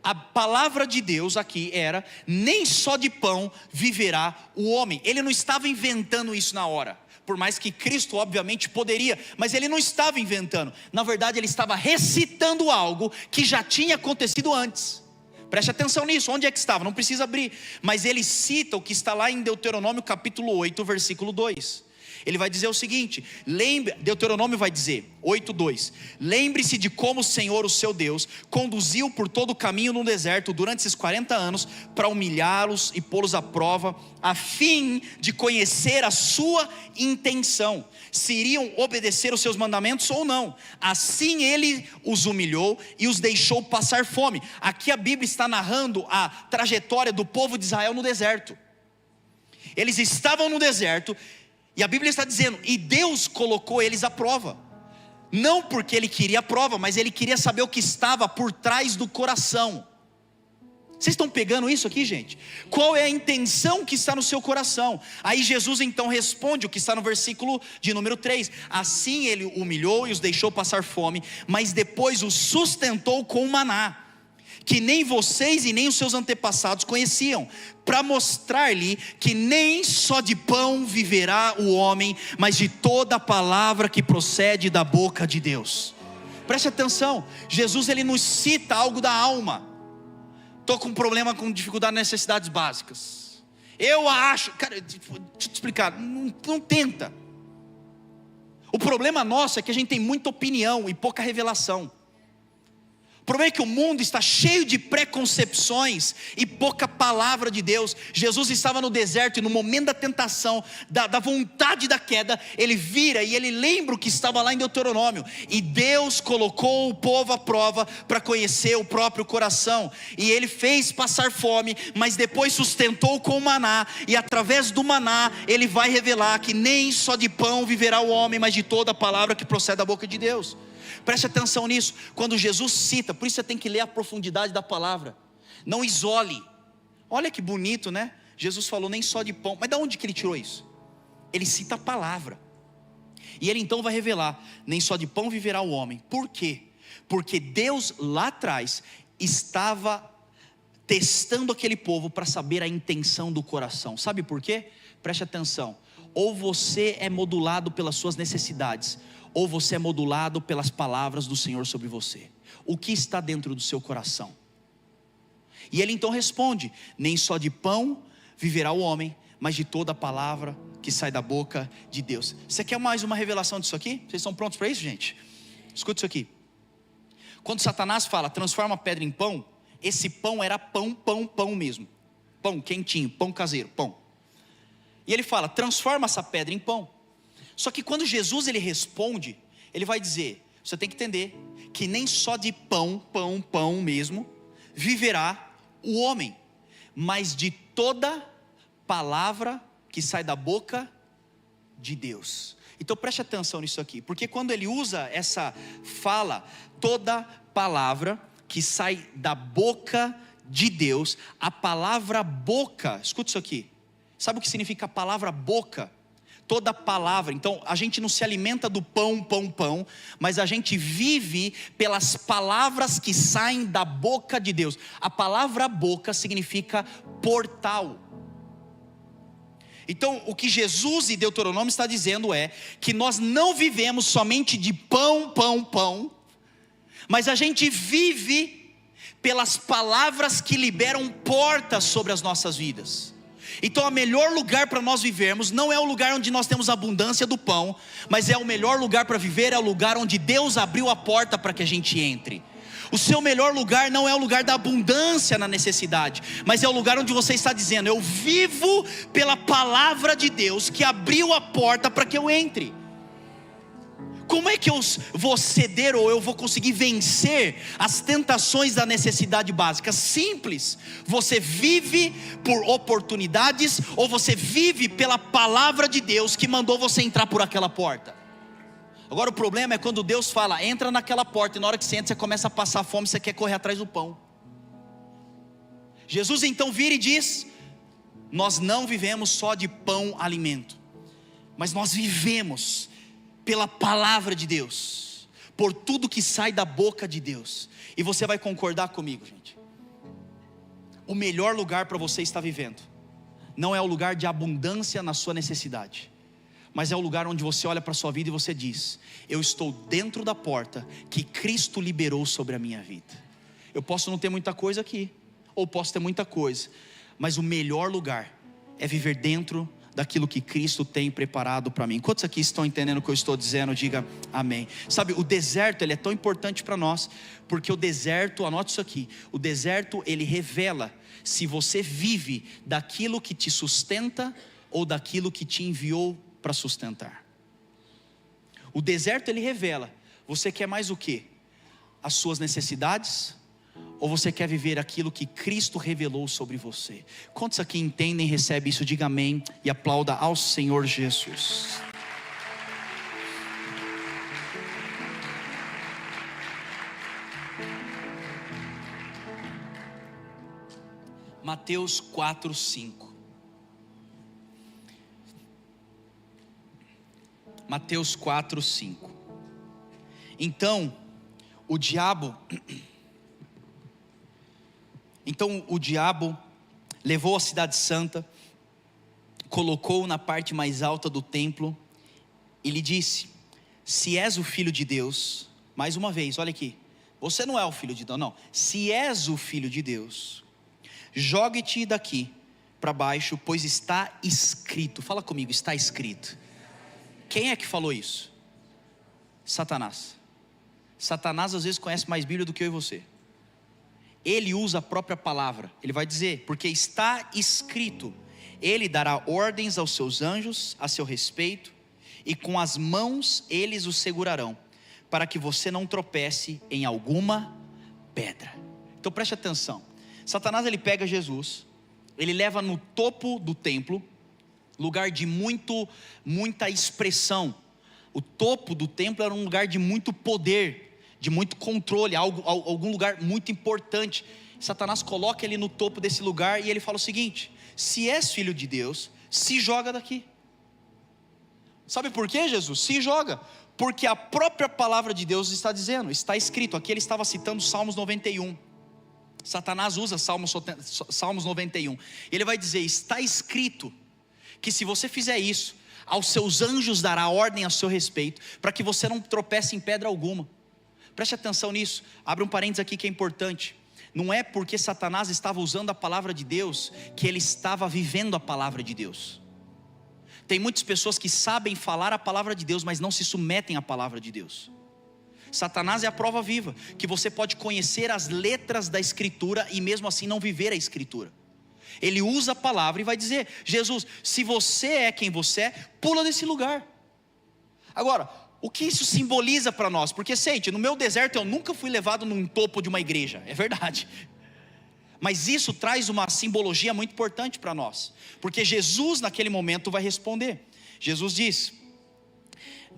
A palavra de Deus aqui era, nem só de pão viverá o homem. Ele não estava inventando isso na hora, por mais que Cristo obviamente poderia, mas ele não estava inventando. Na verdade ele estava recitando algo que já tinha acontecido antes. Preste atenção nisso, onde é que estava? Não precisa abrir, mas ele cita o que está lá em Deuteronômio capítulo 8, versículo 2. Ele vai dizer o seguinte, Deuteronômio vai dizer, 8:2, lembre-se de como o Senhor, o seu Deus, conduziu por todo o caminho no deserto durante esses 40 anos, para humilhá-los e pô-los à prova, a fim de conhecer a sua intenção, se iriam obedecer os seus mandamentos ou não. Assim ele os humilhou e os deixou passar fome. Aqui a Bíblia está narrando a trajetória do povo de Israel no deserto. Eles estavam no deserto, e a Bíblia está dizendo, e Deus colocou eles à prova. Não porque ele queria a prova, mas ele queria saber o que estava por trás do coração. Vocês estão pegando isso aqui, gente? Qual é a intenção que está no seu coração? Aí Jesus então responde o que está no versículo de número 3. Assim ele humilhou e os deixou passar fome, mas depois os sustentou com maná, que nem vocês e nem os seus antepassados conheciam, para mostrar-lhe que nem só de pão viverá o homem, mas de toda a palavra que procede da boca de Deus. Preste atenção, Jesus ele nos cita algo da alma. Estou com um problema, com dificuldade nas necessidades básicas. Eu acho, cara, deixa eu te explicar, não tenta. O problema nosso é que a gente tem muita opinião e pouca revelação. O problema é que o mundo está cheio de preconcepções e pouca palavra de Deus. Jesus estava no deserto e no momento da tentação, da vontade da queda, ele vira e ele lembra o que estava lá em Deuteronômio. E Deus colocou o povo à prova para conhecer o próprio coração. E ele fez passar fome, mas depois sustentou com o maná. E através do maná ele vai revelar que nem só de pão viverá o homem, mas de toda a palavra que procede da boca de Deus. Preste atenção nisso, quando Jesus cita, por isso você tem que ler a profundidade da palavra, não isole. Olha que bonito, né? Jesus falou nem só de pão, mas de onde que ele tirou isso? Ele cita a palavra, e ele então vai revelar, nem só de pão viverá o homem. Por quê? Porque Deus lá atrás estava testando aquele povo para saber a intenção do coração. Sabe por quê? Preste atenção, ou você é modulado pelas suas necessidades, ou você é modulado pelas palavras do Senhor sobre você. O que está dentro do seu coração? E ele então responde, nem só de pão viverá o homem, mas de toda a palavra que sai da boca de Deus. Você quer mais uma revelação disso aqui? Vocês estão prontos para isso, gente? Escuta isso aqui. Quando Satanás fala, transforma a pedra em pão, esse pão era pão mesmo. Pão quentinho, pão caseiro, pão. E ele fala, transforma essa pedra em pão. Só que quando Jesus ele responde, ele vai dizer, você tem que entender, que nem só de pão mesmo, viverá o homem, mas de toda palavra que sai da boca de Deus. Então preste atenção nisso aqui, porque quando ele usa essa fala, toda palavra que sai da boca de Deus, a palavra boca, escuta isso aqui, sabe o que significa a palavra boca? Toda palavra. Então a gente não se alimenta do pão, mas a gente vive pelas palavras que saem da boca de Deus. A palavra boca significa portal. Então o que Jesus em Deuteronômio está dizendo é que nós não vivemos somente de pão, mas a gente vive pelas palavras que liberam portas sobre as nossas vidas. Então o melhor lugar para nós vivermos não é o lugar onde nós temos abundância do pão, mas é o melhor lugar para viver, é o lugar onde Deus abriu a porta para que a gente entre. O seu melhor lugar não é o lugar da abundância na necessidade, mas é o lugar onde você está dizendo, eu vivo pela palavra de Deus que abriu a porta para que eu entre. Como é que eu vou ceder ou eu vou conseguir vencer as tentações da necessidade básica? Simples, você vive por oportunidades ou você vive pela palavra de Deus que mandou você entrar por aquela porta. Agora o problema é quando Deus fala, entra naquela porta, e na hora que você entra, você começa a passar fome, você quer correr atrás do pão. Jesus então vira e diz, nós não vivemos só de pão, alimento, mas nós vivemos pela palavra de Deus, por tudo que sai da boca de Deus. E você vai concordar comigo, gente, o melhor lugar para você estar vivendo não é o lugar de abundância na sua necessidade, mas é o lugar onde você olha para a sua vida e você diz, eu estou dentro da porta que Cristo liberou sobre a minha vida. Eu posso não ter muita coisa aqui, ou posso ter muita coisa, mas o melhor lugar é viver dentro daquilo que Cristo tem preparado para mim. Quantos aqui estão entendendo o que eu estou dizendo? Diga amém. Sabe, o deserto ele é tão importante para nós, porque o deserto, anote isso aqui, o deserto ele revela se você vive daquilo que te sustenta ou daquilo que te enviou para sustentar. O deserto ele revela, você quer mais o quê? As suas necessidades? Ou você quer viver aquilo que Cristo revelou sobre você? Quantos aqui entendem e recebem isso? Diga amém e aplauda ao Senhor Jesus. Mateus 4:5. Mateus 4:5. Então o diabo levou a cidade santa, colocou-o na parte mais alta do templo e lhe disse, se és o filho de Deus, mais uma vez, olha aqui, você não é o filho de Deus, não, se és o filho de Deus, jogue-te daqui para baixo, pois está escrito. Fala comigo, está escrito. Quem é que falou isso? Satanás. Satanás às vezes conhece mais Bíblia do que eu e você. Ele usa a própria palavra, ele vai dizer, porque está escrito, ele dará ordens aos seus anjos a seu respeito, e com as mãos eles o segurarão, para que você não tropece em alguma pedra. Então preste atenção, Satanás ele pega Jesus, ele leva no topo do templo, lugar de muita expressão. O topo do templo era um lugar de muito poder, de muito controle, algum lugar muito importante. Satanás coloca ele no topo desse lugar e ele fala o seguinte, se és filho de Deus, se joga daqui. Sabe por quê, Jesus? Se joga, porque a própria palavra de Deus está dizendo, está escrito, aqui ele estava citando Salmos 91, Satanás usa Salmos 91, ele vai dizer, está escrito, que se você fizer isso, aos seus anjos dará ordem a seu respeito, para que você não tropece em pedra alguma. Preste atenção nisso, abre um parênteses aqui que é importante, não é porque Satanás estava usando a palavra de Deus, que ele estava vivendo a palavra de Deus. Tem muitas pessoas que sabem falar a palavra de Deus, mas não se submetem à palavra de Deus. Satanás é a prova viva, que você pode conhecer as letras da Escritura, e mesmo assim não viver a Escritura. Ele usa a palavra e vai dizer, Jesus, se você é quem você é, pula desse lugar. Agora, o que isso simboliza para nós? Porque, no meu deserto eu nunca fui levado num topo de uma igreja, é verdade. Mas isso traz uma simbologia muito importante para nós, porque Jesus naquele momento vai responder. Jesus diz,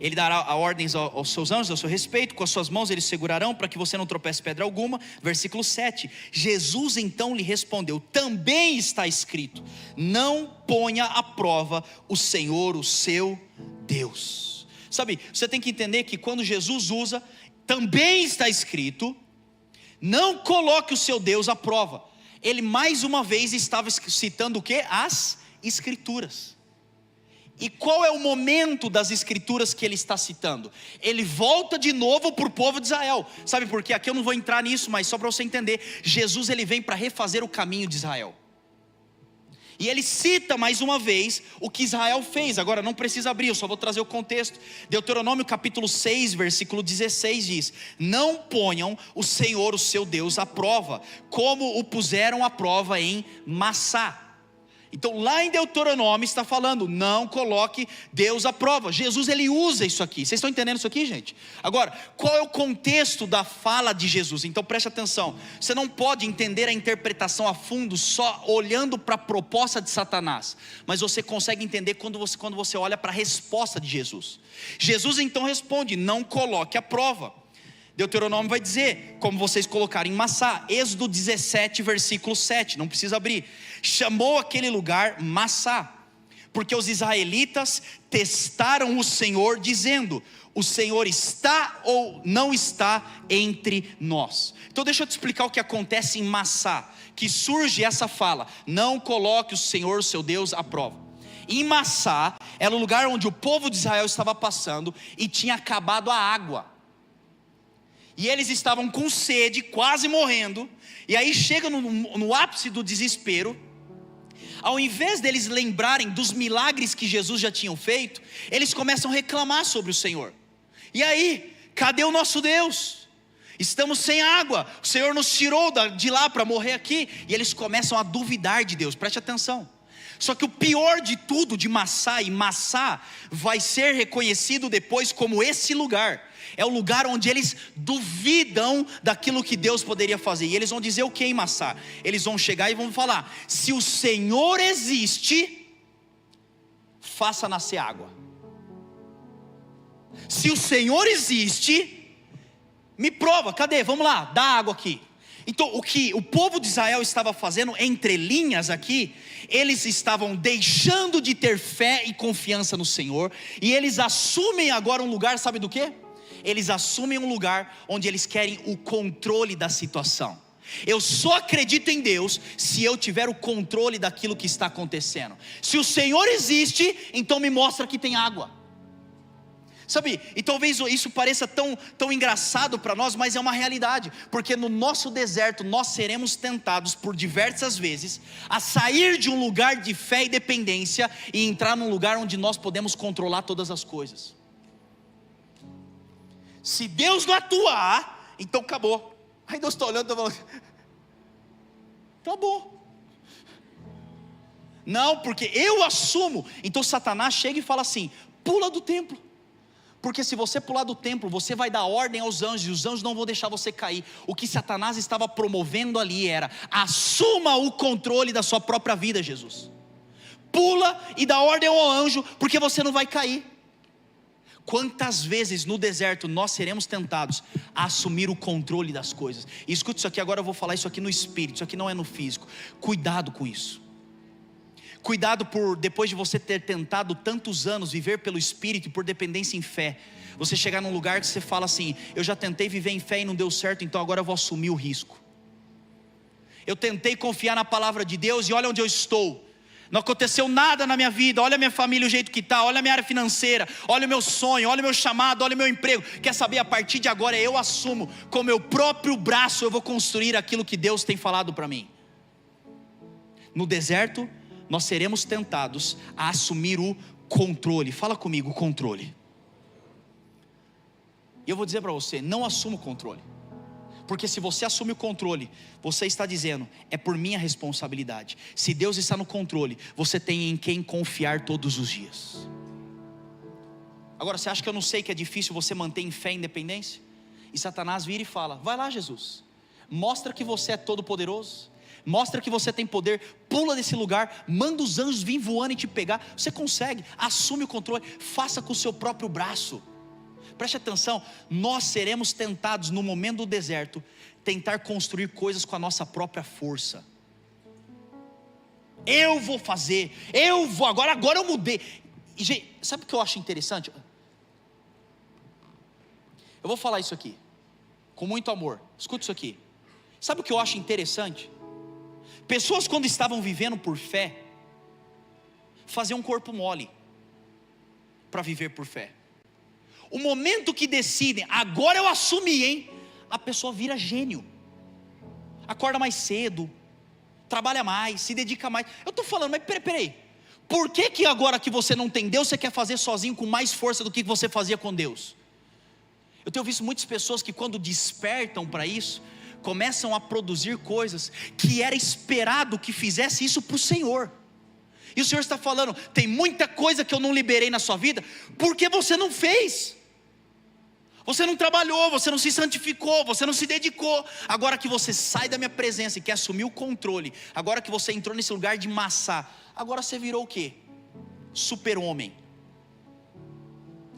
Ele dará ordens aos seus anjos a seu respeito, com as suas mãos eles segurarão, para que você não tropece pedra alguma. Versículo 7, Jesus então lhe respondeu, também está escrito, não ponha à prova o Senhor, o seu Deus. Sabe, você tem que entender que quando Jesus usa, também está escrito, não coloque o seu Deus à prova. Ele mais uma vez estava citando o quê? As Escrituras. E qual é o momento das Escrituras que ele está citando? Ele volta de novo para o povo de Israel. Sabe por quê? Aqui eu não vou entrar nisso, mas só para você entender, Jesus ele vem para refazer o caminho de Israel. E ele cita mais uma vez o que Israel fez. Agora não precisa abrir, eu só vou trazer o contexto. Deuteronômio capítulo 6, versículo 16 diz, não ponham o Senhor, o seu Deus, à prova, como o puseram à prova em Massá. Então lá em Deuteronômio está falando, não coloque Deus à prova. Jesus ele usa isso aqui, vocês estão entendendo isso aqui, gente? Agora, qual é o contexto da fala de Jesus? Então preste atenção, você não pode entender a interpretação a fundo só olhando para a proposta de Satanás, mas você consegue entender quando você olha para a resposta de Jesus. Jesus então responde, não coloque à prova. Deuteronômio vai dizer, como vocês colocarem em Massá. Êxodo 17 versículo 7, não precisa abrir, chamou aquele lugar Massá, porque os israelitas testaram o Senhor dizendo, o Senhor está ou não está entre nós. Então deixa eu te explicar o que acontece em Massá, que surge essa fala, não coloque o Senhor, seu Deus, à prova. Em Massá, era o lugar onde o povo de Israel estava passando, e tinha acabado a água, e eles estavam com sede, quase morrendo, e aí chega no ápice do desespero. Ao invés deles lembrarem dos milagres que Jesus já tinha feito, eles começam a reclamar sobre o Senhor. E aí, cadê o nosso Deus? Estamos sem água, o Senhor nos tirou de lá para morrer aqui. E eles começam a duvidar de Deus, preste atenção. Só que o pior de tudo de Massá, e Massá vai ser reconhecido depois como esse lugar, é o lugar onde eles duvidam daquilo que Deus poderia fazer. E eles vão dizer o que em Massá? Eles vão chegar e vão falar, se o Senhor existe, faça nascer água. Se o Senhor existe, me prova, cadê? Vamos lá, dá água aqui. Então o que o povo de Israel estava fazendo, entre linhas aqui, eles estavam deixando de ter fé e confiança no Senhor, e eles assumem agora um lugar, sabe do quê? Eles assumem um lugar onde eles querem o controle da situação. Eu só acredito em Deus se eu tiver o controle daquilo que está acontecendo. Se o Senhor existe, então me mostra que tem água. Sabe, e talvez isso pareça tão engraçado para nós, mas é uma realidade. Porque no nosso deserto nós seremos tentados por diversas vezes a sair de um lugar de fé e dependência e entrar num lugar onde nós podemos controlar todas as coisas. Se Deus não atuar, então acabou. Aí Deus está olhando e está falando, acabou. Não, porque eu assumo. Então Satanás chega e fala assim, pula do templo. Porque se você pular do templo, você vai dar ordem aos anjos, e os anjos não vão deixar você cair. O que Satanás estava promovendo ali era, assuma o controle da sua própria vida, Jesus. Pula e dá ordem ao anjo, porque você não vai cair. Quantas vezes no deserto nós seremos tentados a assumir o controle das coisas? E escute isso aqui, agora eu vou falar isso aqui no espírito, isso aqui não é no físico. Cuidado com isso. Cuidado por, depois de você ter tentado tantos anos viver pelo espírito e por dependência em fé, você chegar num lugar que você fala assim, eu já tentei viver em fé e não deu certo, então agora eu vou assumir o risco. Eu tentei confiar na palavra de Deus e olha onde eu estou. Não aconteceu nada na minha vida, olha a minha família o jeito que está, olha a minha área financeira, olha o meu sonho, olha o meu chamado, olha o meu emprego. Quer saber, a partir de agora eu assumo, com meu próprio braço eu vou construir aquilo que Deus tem falado para mim. No deserto, nós seremos tentados a assumir o controle. Fala comigo, controle. E eu vou dizer para você, não assuma o controle. Porque se você assume o controle, você está dizendo, é por minha responsabilidade. Se Deus está no controle, você tem em quem confiar todos os dias. Agora, você acha que eu não sei que é difícil você manter em fé e independência? E Satanás vira e fala: vai lá, Jesus, mostra que você é todo poderoso, mostra que você tem poder, pula desse lugar, manda os anjos vir voando e te pegar. Você consegue, assume o controle, faça com o seu próprio braço. Preste atenção, nós seremos tentados no momento do deserto, tentar construir coisas com a nossa própria força. Eu vou fazer, eu vou, agora eu mudei. E, gente, sabe o que eu acho interessante? Eu vou falar isso aqui, com muito amor, escuta isso aqui. Sabe o que eu acho interessante? Pessoas, quando estavam vivendo por fé, faziam um corpo mole, para viver por fé. O momento que decidem, agora eu assumi, hein? A pessoa vira gênio, acorda mais cedo, trabalha mais, se dedica mais. Eu estou falando, mas peraí, por que agora que você não tem Deus, você quer fazer sozinho com mais força do que você fazia com Deus? Eu tenho visto muitas pessoas que, quando despertam para isso, começam a produzir coisas que era esperado que fizesse isso para o Senhor. E o Senhor está falando: tem muita coisa que eu não liberei na sua vida, porque você não fez. Você não trabalhou, você não se santificou, você não se dedicou. Agora que você sai da minha presença e quer assumir o controle, agora que você entrou nesse lugar de maçã, agora você virou o quê? Super-homem.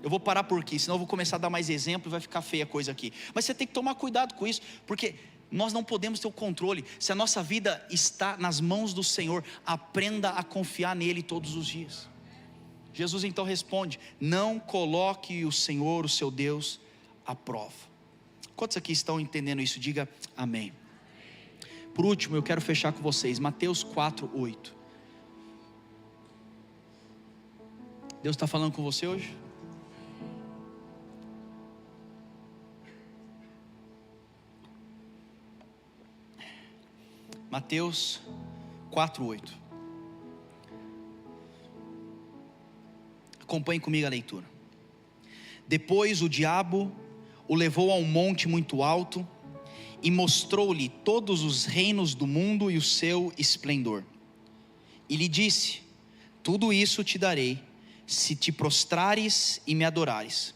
Eu vou parar por aqui, senão eu vou começar a dar mais exemplo e vai ficar feia a coisa aqui. Mas você tem que tomar cuidado com isso, porque nós não podemos ter o controle. Se a nossa vida está nas mãos do Senhor, aprenda a confiar nele todos os dias. Jesus então responde: não coloque o Senhor, o seu Deus, à prova. Quantos aqui estão entendendo isso? Diga amém. Por último, eu quero fechar com vocês Mateus 4:8. Deus está falando com você hoje? Mateus 4:8. Acompanhe comigo a leitura. Depois o diabo o levou a um monte muito alto e mostrou-lhe todos os reinos do mundo e o seu esplendor. E lhe disse: tudo isso te darei, se te prostrares e me adorares.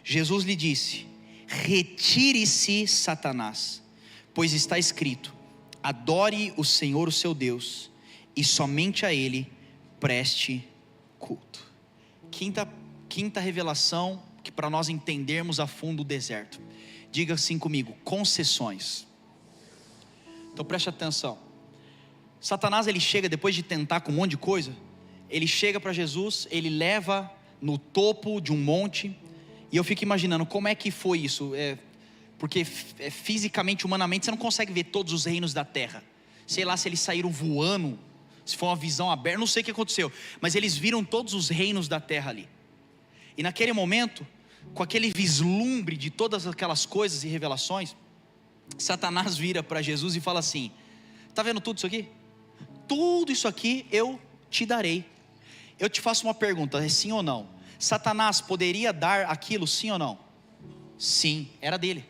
Jesus lhe disse: retire-se, Satanás, pois está escrito: adore o Senhor, o seu Deus, e somente a Ele preste culto. Quinta revelação, que para nós entendermos a fundo o deserto. Diga assim comigo: concessões. Então preste atenção. Satanás, ele chega depois de tentar com um monte de coisa. Ele chega para Jesus, ele leva no topo de um monte. E eu fico imaginando como é que foi isso. Porque fisicamente, humanamente, você não consegue ver todos os reinos da terra. Sei lá se eles saíram voando, se foi uma visão aberta, não sei o que aconteceu. Mas eles viram todos os reinos da terra ali. E naquele momento, com aquele vislumbre de todas aquelas coisas e revelações, Satanás vira para Jesus e fala assim: está vendo tudo isso aqui? Tudo isso aqui eu te darei. Eu te faço uma pergunta, é sim ou não? Satanás poderia dar aquilo, sim ou não? Sim, era dele.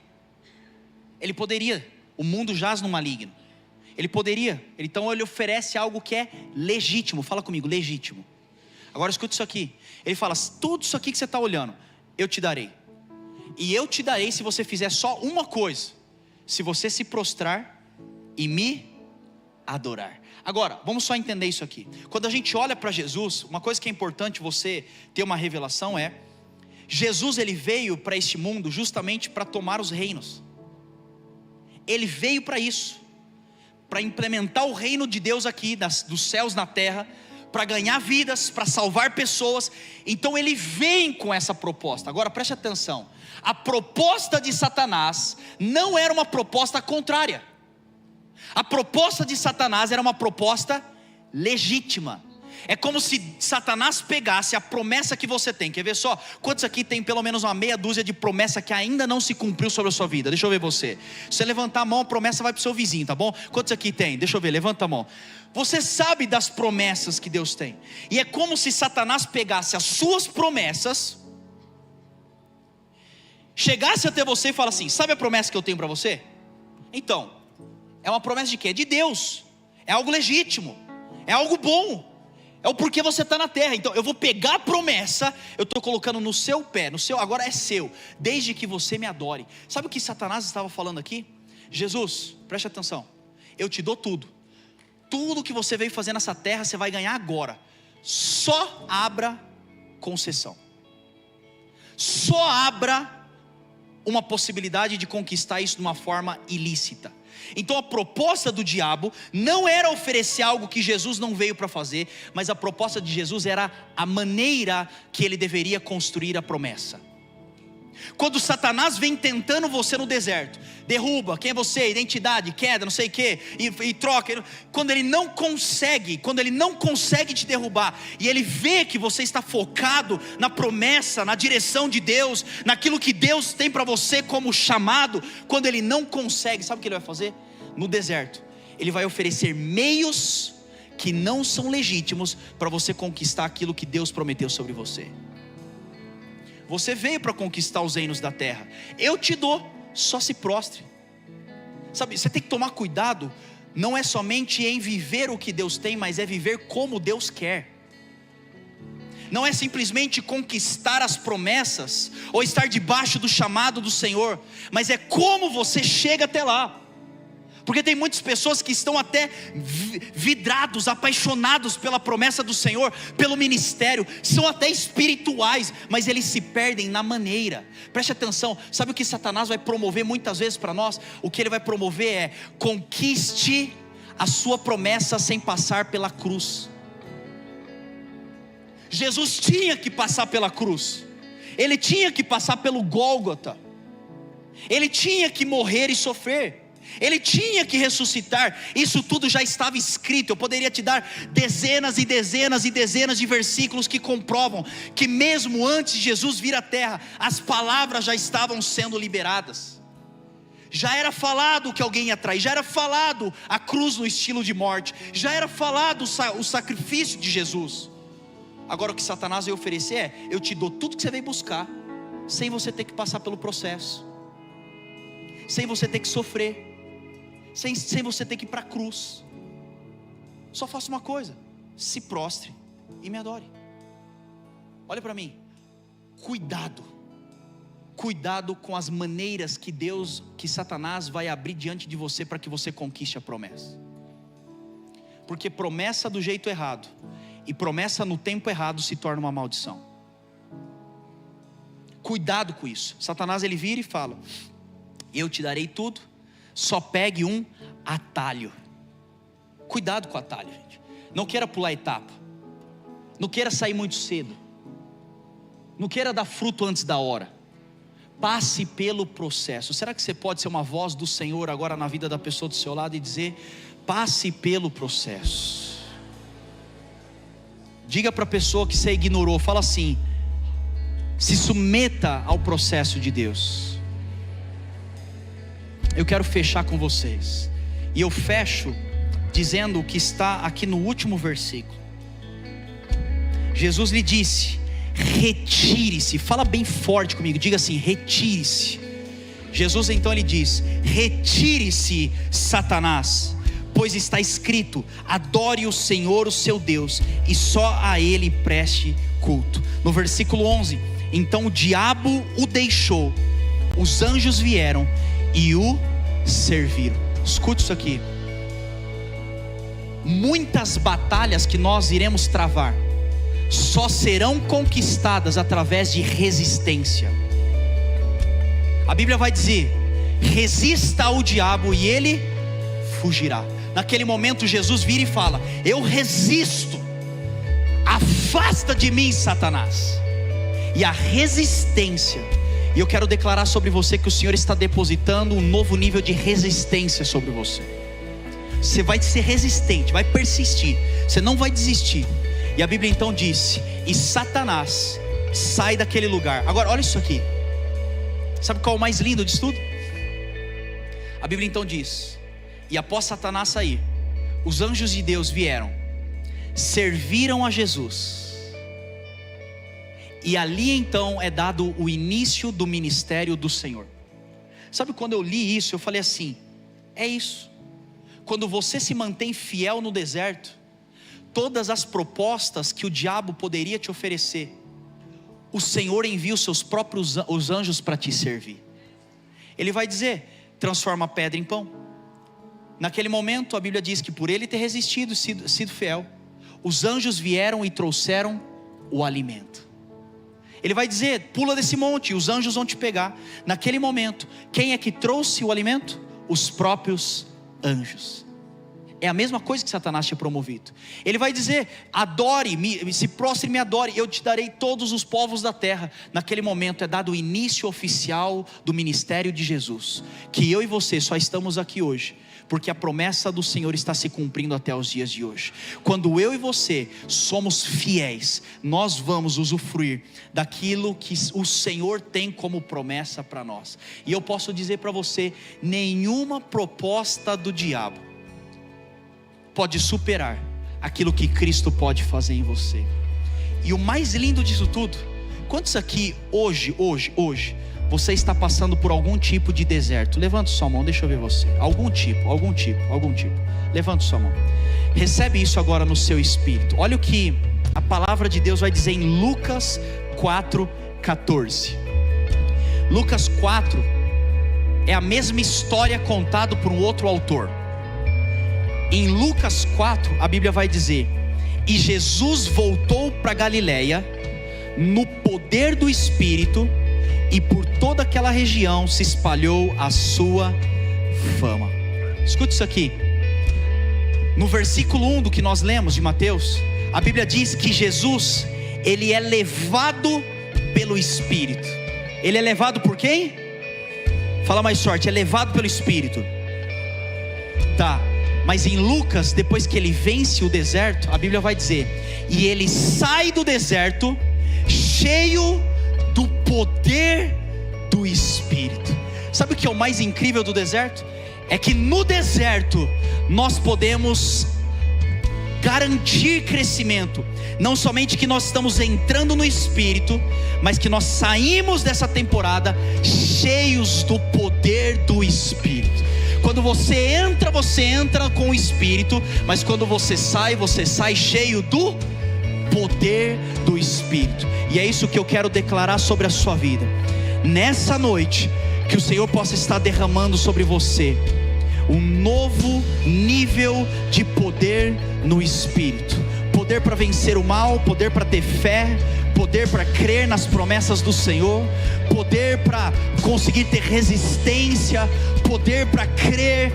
Ele poderia, o mundo jaz no maligno. Ele poderia, então ele oferece algo que é legítimo. Fala comigo, legítimo. Agora escuta isso aqui. Ele fala: tudo isso aqui que você está olhando, eu te darei. E eu te darei se você fizer só uma coisa: se você se prostrar e me adorar. Agora, vamos só entender isso aqui. Quando a gente olha para Jesus, uma coisa que é importante você ter uma revelação é: Jesus, ele veio para este mundo justamente para tomar os reinos. Ele veio para isso, para implementar o reino de Deus aqui, dos céus na terra, para ganhar vidas, para salvar pessoas. Então ele vem com essa proposta. Agora preste atenção: a proposta de Satanás não era uma proposta contrária. A proposta de Satanás era uma proposta legítima. É como se Satanás pegasse a promessa que você tem. Quer ver só? Quantos aqui tem pelo menos uma meia dúzia de promessa que ainda não se cumpriu sobre a sua vida? Deixa eu ver você. Se você levantar a mão, a promessa vai para o seu vizinho, tá bom? Quantos aqui tem? Deixa eu ver, levanta a mão. Você sabe das promessas que Deus tem. E é como se Satanás pegasse as suas promessas, chegasse até você e falasse assim: sabe a promessa que eu tenho para você? Então, é uma promessa de quê? De Deus. É algo legítimo, é algo bom. É o porquê você está na terra. Então eu vou pegar a promessa, eu estou colocando no seu pé, agora é seu, desde que você me adore. Sabe o que Satanás estava falando aqui? Jesus, preste atenção, eu te dou tudo que você veio fazer nessa terra, você vai ganhar agora. Só abra concessão, só abra uma possibilidade de conquistar isso de uma forma ilícita. Então a proposta do diabo não era oferecer algo que Jesus não veio para fazer, mas a proposta de Jesus era a maneira que ele deveria construir a promessa. Quando Satanás vem tentando você no deserto, derruba, quem é você, identidade, queda, não sei o que, e troca, quando ele não consegue te derrubar, e ele vê que você está focado na promessa, na direção de Deus, naquilo que Deus tem para você como chamado, quando ele não consegue, sabe o que ele vai fazer? No deserto, ele vai oferecer meios que não são legítimos para você conquistar aquilo que Deus prometeu sobre você. Você veio para conquistar os reinos da terra, eu te dou, só se prostre. Sabe, você tem que tomar cuidado, não é somente em viver o que Deus tem, mas é viver como Deus quer. Não é simplesmente conquistar as promessas, ou estar debaixo do chamado do Senhor, mas é como você chega até lá. Porque tem muitas pessoas que estão até vidrados, apaixonados pela promessa do Senhor, pelo ministério, são até espirituais, mas eles se perdem na maneira. Preste atenção, sabe o que Satanás vai promover muitas vezes para nós? O que ele vai promover é: conquiste a sua promessa sem passar pela cruz. Jesus tinha que passar pela cruz, ele tinha que passar pelo Gólgota, ele tinha que morrer e sofrer, ele tinha que ressuscitar. Isso tudo já estava escrito. Eu poderia te dar dezenas e dezenas e dezenas de versículos que comprovam que mesmo antes de Jesus vir à terra, as palavras já estavam sendo liberadas. Já era falado que alguém ia trair, já era falado a cruz no estilo de morte, já era falado o sacrifício de Jesus. Agora o que Satanás vai oferecer é: eu te dou tudo que você veio buscar, sem você ter que passar pelo processo, sem você ter que sofrer, sem você ter que ir para a cruz. Só faça uma coisa: se prostre e me adore. Olha para mim, cuidado com as maneiras que Satanás vai abrir diante de você para que você conquiste a promessa. Porque promessa do jeito errado e promessa no tempo errado se torna uma maldição. Cuidado com isso. Satanás, ele vira e fala: eu te darei tudo, só pegue um atalho. Cuidado com o atalho, gente. Não queira pular etapa, não queira sair muito cedo, não queira dar fruto antes da hora. Passe pelo processo. Será que você pode ser uma voz do Senhor agora na vida da pessoa do seu lado e dizer: passe pelo processo? Diga para a pessoa que você ignorou, fala assim: se submeta ao processo de Deus. Eu quero fechar com vocês, e eu fecho dizendo o que está aqui no último versículo. Jesus lhe disse: retire-se. Fala bem forte comigo, diga assim: retire-se. Jesus então ele diz: retire-se, Satanás, pois está escrito: adore o Senhor o seu Deus, e só a Ele preste culto. No versículo 11: então o diabo o deixou, os anjos vieram e o serviram. Escute isso aqui: muitas batalhas que nós iremos travar só serão conquistadas através de resistência. A Bíblia vai dizer: resista ao diabo e ele fugirá. Naquele momento Jesus vira e fala: eu resisto, afasta de mim, Satanás. E a resistência, e eu quero declarar sobre você que o Senhor está depositando um novo nível de resistência sobre você. Você vai ser resistente, vai persistir, você não vai desistir. E a Bíblia então disse: e Satanás sai daquele lugar. Agora olha isso aqui, sabe qual é o mais lindo disso tudo? A Bíblia então diz: e após Satanás sair, os anjos de Deus vieram, serviram a Jesus, e ali então é dado o início do ministério do Senhor. Sabe, quando eu li isso, eu falei assim: é isso. Quando você se mantém fiel no deserto, todas as propostas que o diabo poderia te oferecer, o Senhor envia os seus próprios os anjos para te servir. Ele vai dizer: transforma a pedra em pão. Naquele momento a Bíblia diz que por ele ter resistido e sido fiel, os anjos vieram e trouxeram o alimento. Ele vai dizer: pula desse monte, os anjos vão te pegar. Naquele momento, quem é que trouxe o alimento? Os próprios anjos. É a mesma coisa que Satanás tinha promovido. Ele vai dizer: adore, se prostre e me adore, eu te darei todos os povos da terra. Naquele momento é dado o início oficial do ministério de Jesus, que eu e você só estamos aqui hoje porque a promessa do Senhor está se cumprindo até os dias de hoje. Quando eu e você somos fiéis, nós vamos usufruir daquilo que o Senhor tem como promessa para nós. E eu posso dizer para você: nenhuma proposta do diabo pode superar aquilo que Cristo pode fazer em você. E o mais lindo disso tudo, quantos aqui hoje você está passando por algum tipo de deserto? Levanta sua mão, deixa eu ver você. Algum tipo. Levanta sua mão. Recebe isso agora no seu espírito. Olha o que a palavra de Deus vai dizer em Lucas 4:14. Lucas 4 é a mesma história contada por um outro autor. Em Lucas 4 a Bíblia vai dizer: e Jesus voltou para Galileia no poder do Espírito, e por toda aquela região se espalhou a sua fama. Escute isso aqui. No versículo 1 do que nós lemos de Mateus, a Bíblia diz que Jesus, ele é levado pelo Espírito. Ele é levado por quem? Fala mais forte. É levado pelo Espírito. Tá. Mas em Lucas, depois que ele vence o deserto, a Bíblia vai dizer: e ele sai do deserto cheio do poder do Espírito. Sabe o que é o mais incrível do deserto? É que no deserto nós podemos garantir crescimento. Não somente que nós estamos entrando no Espírito, mas que nós saímos dessa temporada cheios do poder do Espírito. Quando você entra com o Espírito, mas quando você sai cheio do poder do Espírito. E é isso que eu quero declarar sobre a sua vida nessa noite, que o Senhor possa estar derramando sobre você um novo nível de poder no Espírito. Poder para vencer o mal, poder para ter fé, poder para crer nas promessas do Senhor, poder para conseguir ter resistência, poder para crer,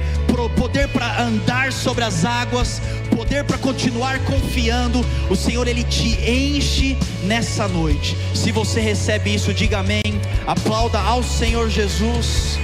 poder para andar sobre as águas, poder para continuar confiando. O Senhor, Ele te enche nessa noite. Se você recebe isso, diga amém. Aplauda ao Senhor Jesus.